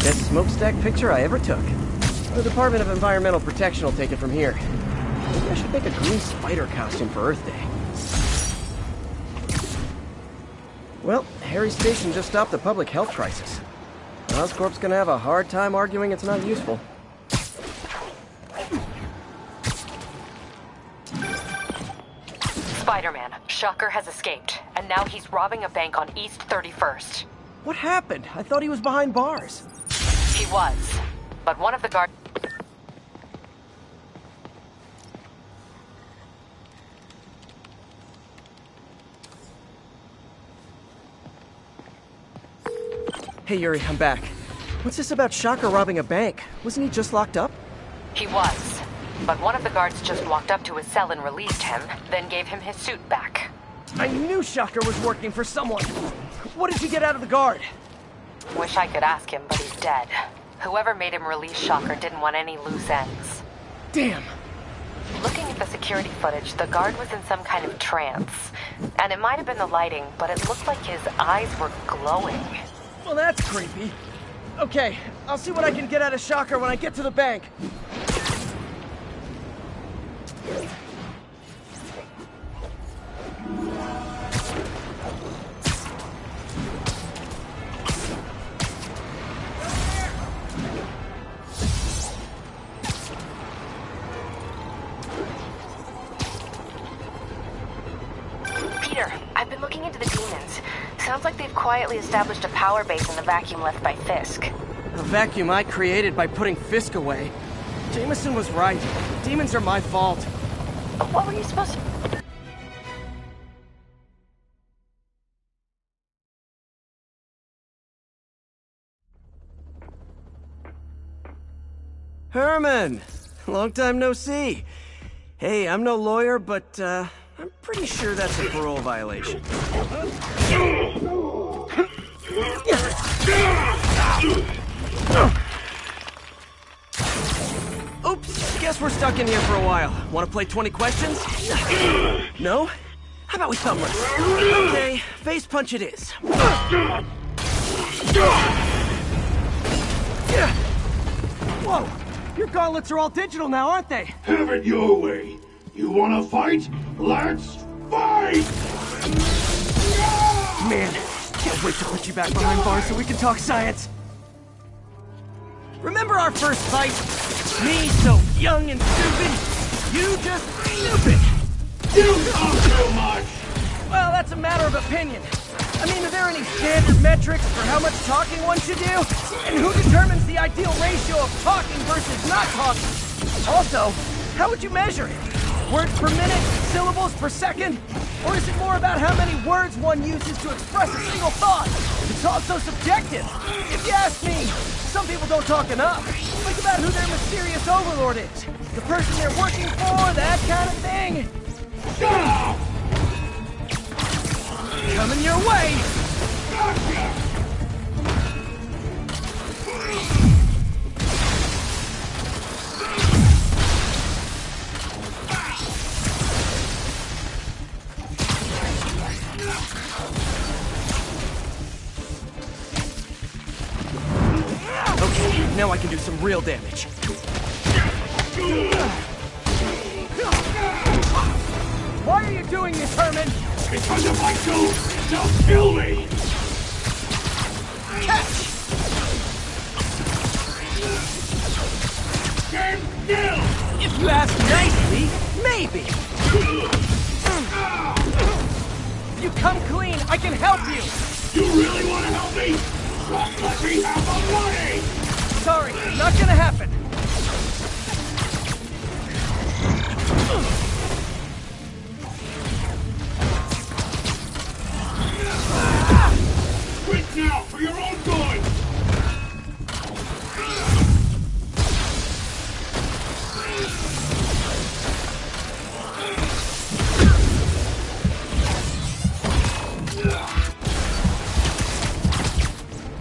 Best smokestack picture I ever took. The Department of Environmental Protection will take it from here. Maybe I should make a green spider costume for Earth Day. Well, Harry's station just stopped the public health crisis. Oscorp's gonna have a hard time arguing it's not useful. Spider-Man, Shocker has escaped, and now he's robbing a bank on East 31st. What happened? I thought he was behind bars. He was, but one of the guards... Hey Yuri, I'm back. What's this about Shocker robbing a bank? Wasn't he just locked up? He was, but one of the guards just walked up to his cell and released him, then gave him his suit back. I knew Shocker was working for someone. What did you get out of the guard? Wish I could ask him, but he's dead. Whoever made him release Shocker didn't want any loose ends. Damn. Looking at the security footage, the guard was in some kind of trance. And it might have been the lighting, but it looked like his eyes were glowing. Well, that's creepy. Okay, I'll see what I can get out of Shocker when I get to the bank. Peter, I've been looking into the demons. Sounds like they've quietly established a power base in the vacuum left by Fisk. A vacuum I created by putting Fisk away. Jameson was right. Demons are my fault. What were you supposed to... Herman! Long time no see. Hey, I'm no lawyer, but, I'm pretty sure that's a parole violation. Oops, guess we're stuck in here for a while. Want to play 20 questions? No? How about we thumb wrestle? Okay, face punch it is. Whoa! Your gauntlets are all digital now, aren't they? Have it your way. You wanna fight? Let's fight! Man, can't wait to put you back behind bars so we can talk science. Remember our first fight? Me so young and stupid, you just stupid. You talk too much! Well, that's a matter of opinion. I mean, are there any standard metrics for how much talking one should do? And who determines the ideal ratio of talking versus not talking? Also, how would you measure it? Words per minute? Syllables per second? Or is it more about how many words one uses to express a single thought? It's also subjective. If you ask me, some people don't talk enough. Think about who their mysterious overlord is. The person they're working for, that kind of thing. Shut up! Coming your way! Gotcha! Okay, now I can do some real damage. Why are you doing this, Herman? Because if I don't, they'll kill me! Catch! Stand still! If you ask nicely, maybe. If you come clean, I can help you! You really want to help me? Just let me have the money! Sorry, not gonna happen. Quit now, for your own good!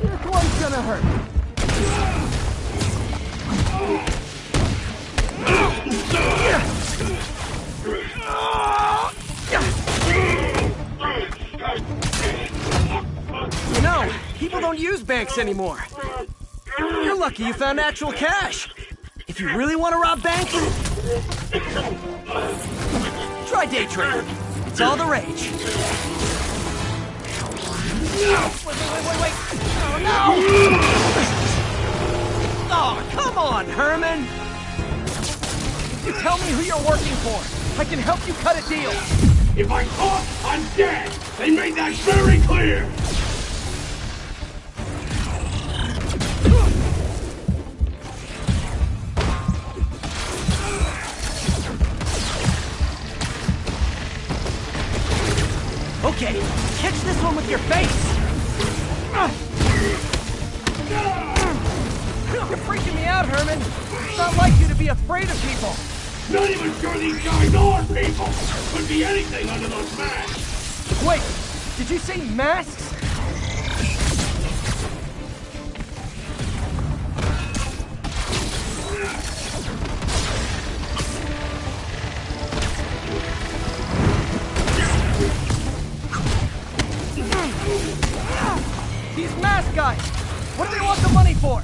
This one's gonna hurt. You know, people don't use banks anymore. You're lucky you found actual cash. If you really want to rob banks, try day trading. It's all the rage. Wait. Oh, no! Oh, come on, Herman! You tell me who you're working for. I can help you cut a deal. If I talk, I'm dead! They made that very clear! Okay, catch this one with your face! You're freaking me out, Herman! It's not like you to be afraid of people! Not even sure these guys are people! Could be anything under those masks! Wait, did you say masks? These mask guys! What do they want the money for?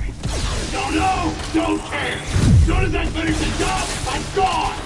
Don't know! Don't care! As soon as I finish the job, I'm gone!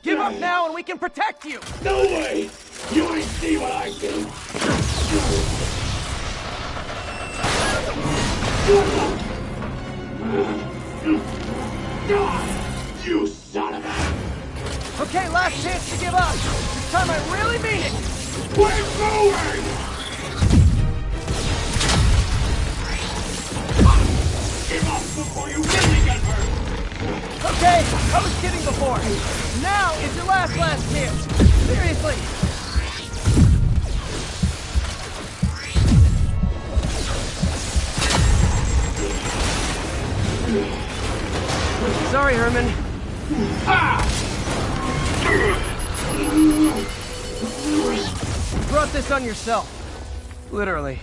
Give up now and we can protect you! No way! You ain't see what I do! You son of a... Okay, last chance to give up. This time I really mean it. We're moving! Give up before you really get hurt! Okay, I was kidding before. Now is your last chance. Seriously. Sorry, Herman. You brought this on yourself. Literally.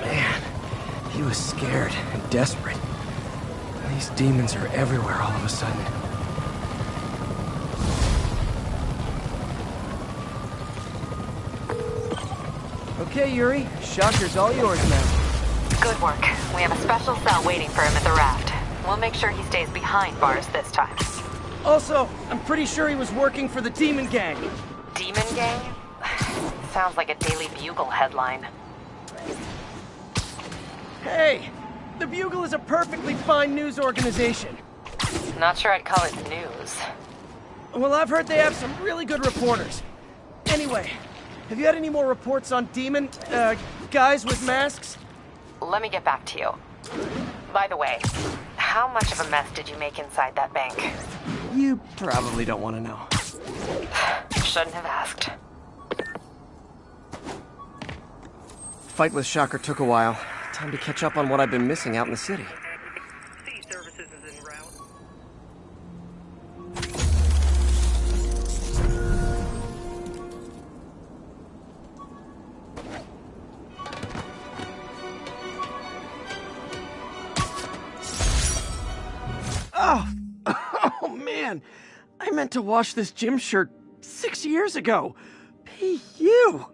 Man, he was scared and desperate. These demons are everywhere all of a sudden. Okay, Yuri. Shocker's all yours now. Good work. We have a special cell waiting for him at the raft. We'll make sure he stays behind bars this time. Also, I'm pretty sure he was working for the Demon Gang. Demon Gang? Sounds like a Daily Bugle headline. Hey! The Bugle is a perfectly fine news organization. Not sure I'd call it news. Well, I've heard they have some really good reporters. Anyway, have you had any more reports on demon, guys with masks? Let me get back to you. By the way, how much of a mess did you make inside that bank? You probably don't want to know. Shouldn't have asked. Fight with Shocker took a while. Time to catch up on what I've been missing out in the city. Oh man! I meant to wash this gym shirt 6 years ago. PU!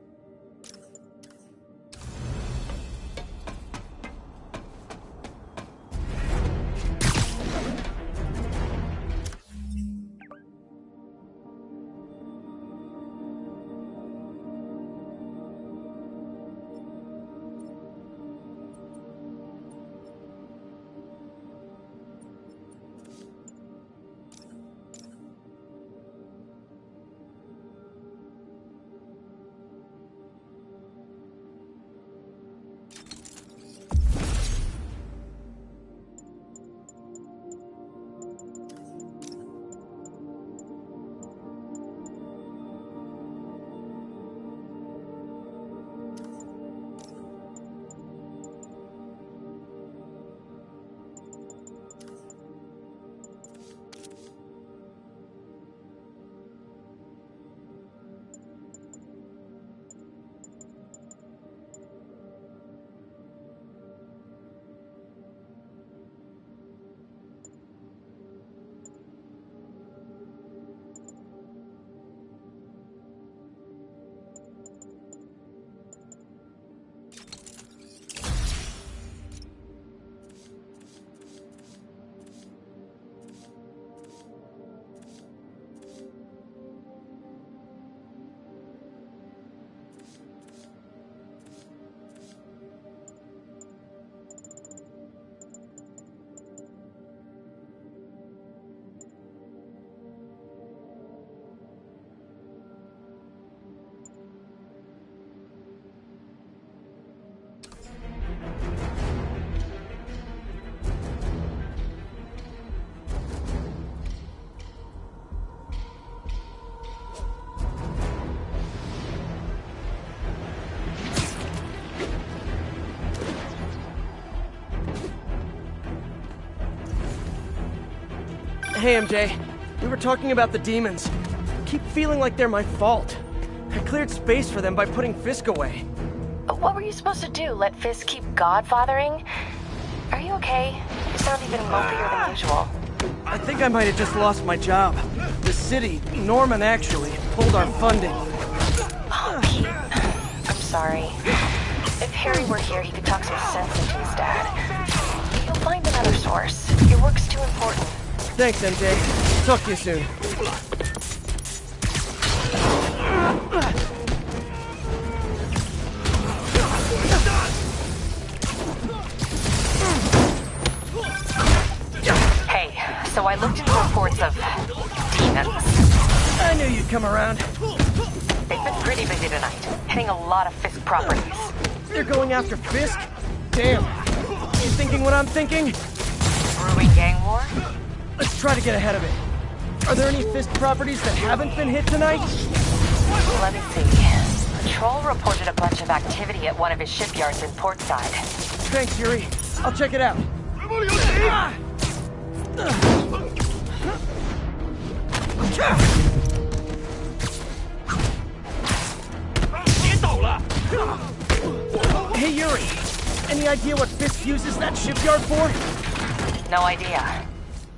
Hey, MJ. We were talking about the demons. Keep feeling like they're my fault. I cleared space for them by putting Fisk away. What were you supposed to do? Let Fisk keep godfathering? Are you okay? You sound even mopier than usual. I think I might have just lost my job. The city, Norman actually, pulled our funding. Oh, Pete. I'm sorry. If Harry were here, he could talk some sense into his dad. You'll find another source. Your work's too important. Thanks, MJ. Talk to you soon. Hey, so I looked into reports of demons. I knew you'd come around. They've been pretty busy tonight, hitting a lot of Fisk properties. They're going after Fisk? Damn. You thinking what I'm thinking? Brewing gang war? Let's try to get ahead of it. Are there any Fist properties that haven't been hit tonight? Let me see. Patrol reported a bunch of activity at one of his shipyards in Portside. Thanks, Yuri. I'll check it out. Hey, Yuri. Any idea what Fisk uses that shipyard for? No idea.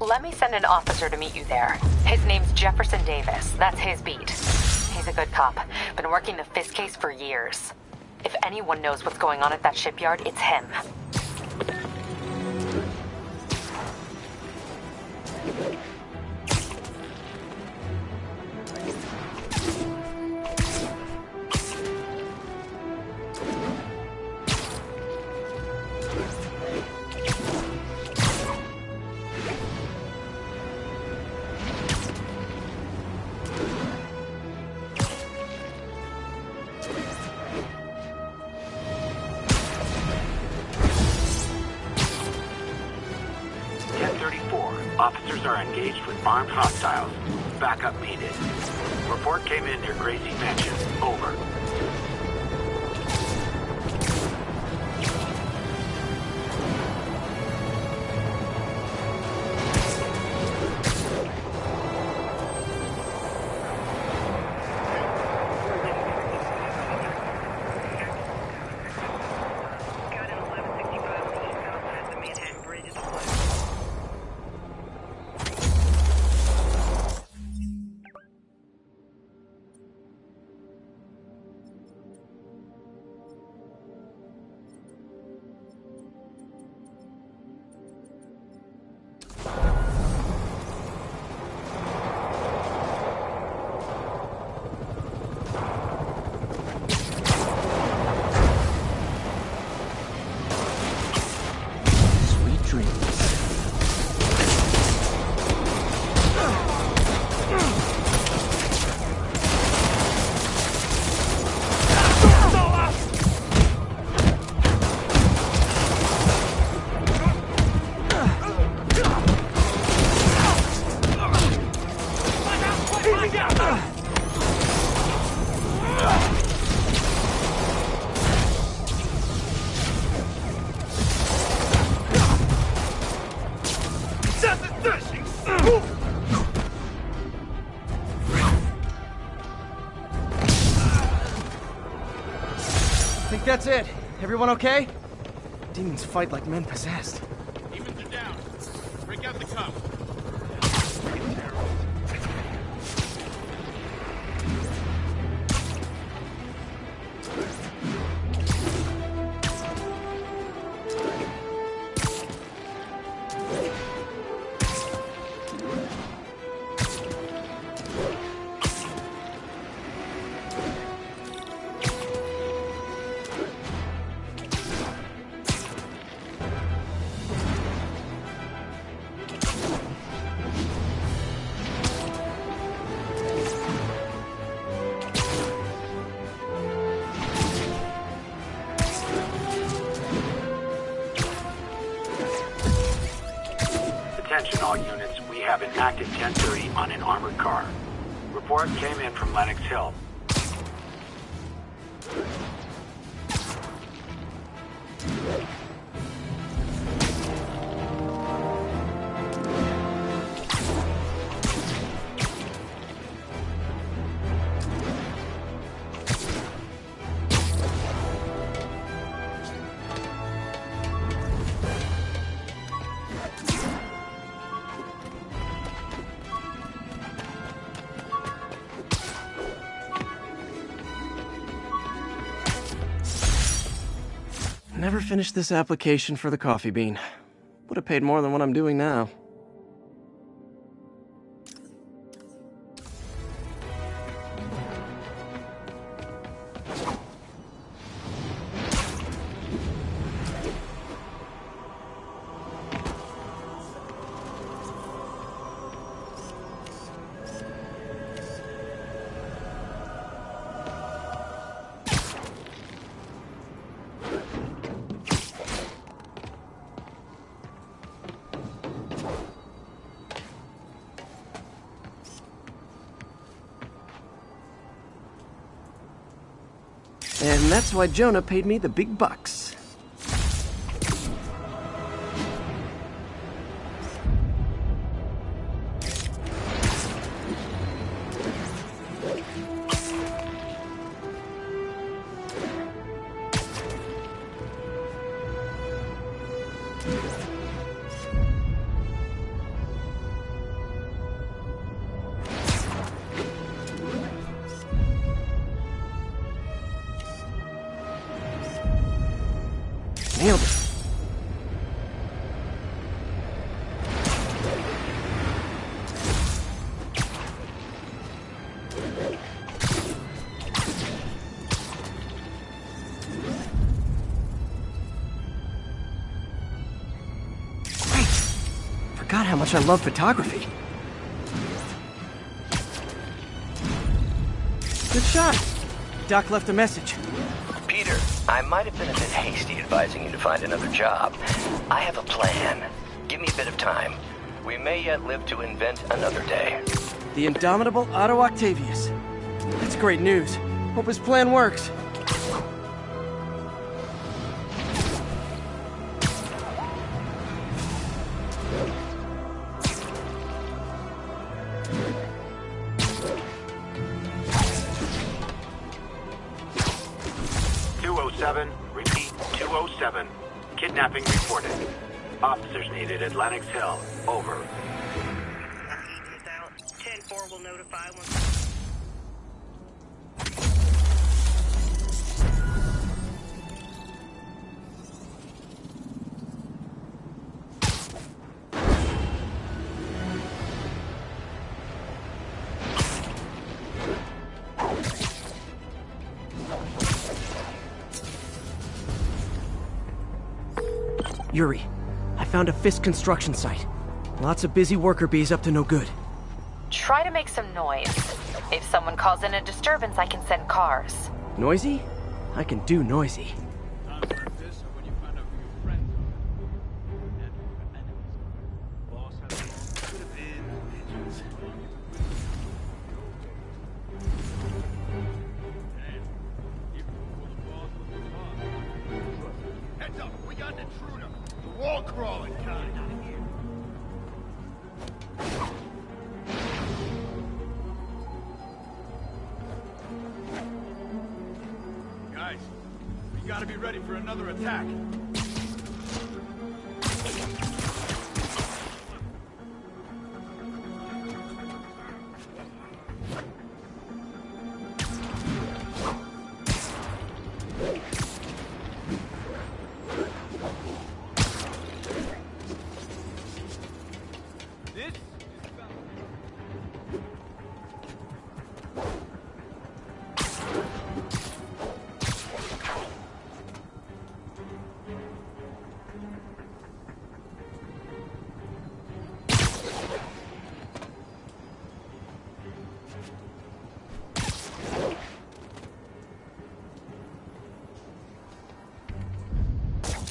Let me send an officer to meet you there. His name's Jefferson Davis. That's his beat. He's a good cop. Been working the Fisk case for years. If anyone knows what's going on at that shipyard, it's him. Officers are engaged with armed hostiles. Backup needed. Report came in near Gracie Mansion. Over. Think that's it. Everyone okay? Demons fight like men possessed. Demons are down. Break out the cuffs. Attention all units, we have an active 1030 on an armored car. Report came in from Lenox Hill. Never finished this application for the coffee bean. Would have paid more than what I'm doing now. And that's why Jonah paid me the big bucks. Nailed it. Great. Forgot how much I love photography. Good shot. Doc left a message. Peter, I might have been a bit hasty advising you to find another job. I have a plan. Give me a bit of time. We may yet live to invent another day. The indomitable Otto Octavius. That's great news. Hope his plan works. Repeat, 207. Kidnapping reported. Officers needed at Lenox Hill. Over. 10-4 will notify once... Yuri, I found a Fisk construction site. Lots of busy worker bees up to no good. Try to make some noise. If someone calls in a disturbance, I can send cars. Noisy? I can do noisy. Heads up, we got an intruder. The wall crawling kind. Guys, we gotta be ready for another attack.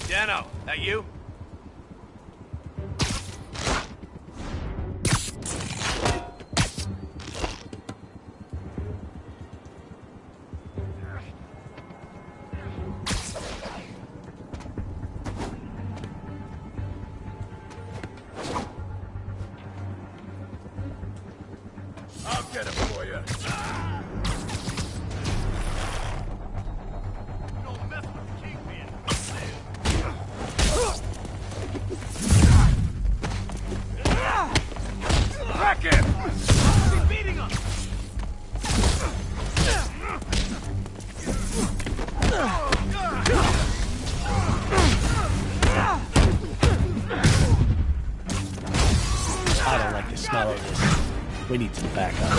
Dano, that you? I'll get it for you. Don't mess with Kingpin. Back him! He's beating us! I don't like the smell of this. We need some backup.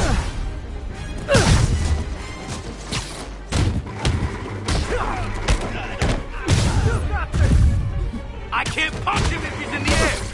I can't punch him if he's in the air!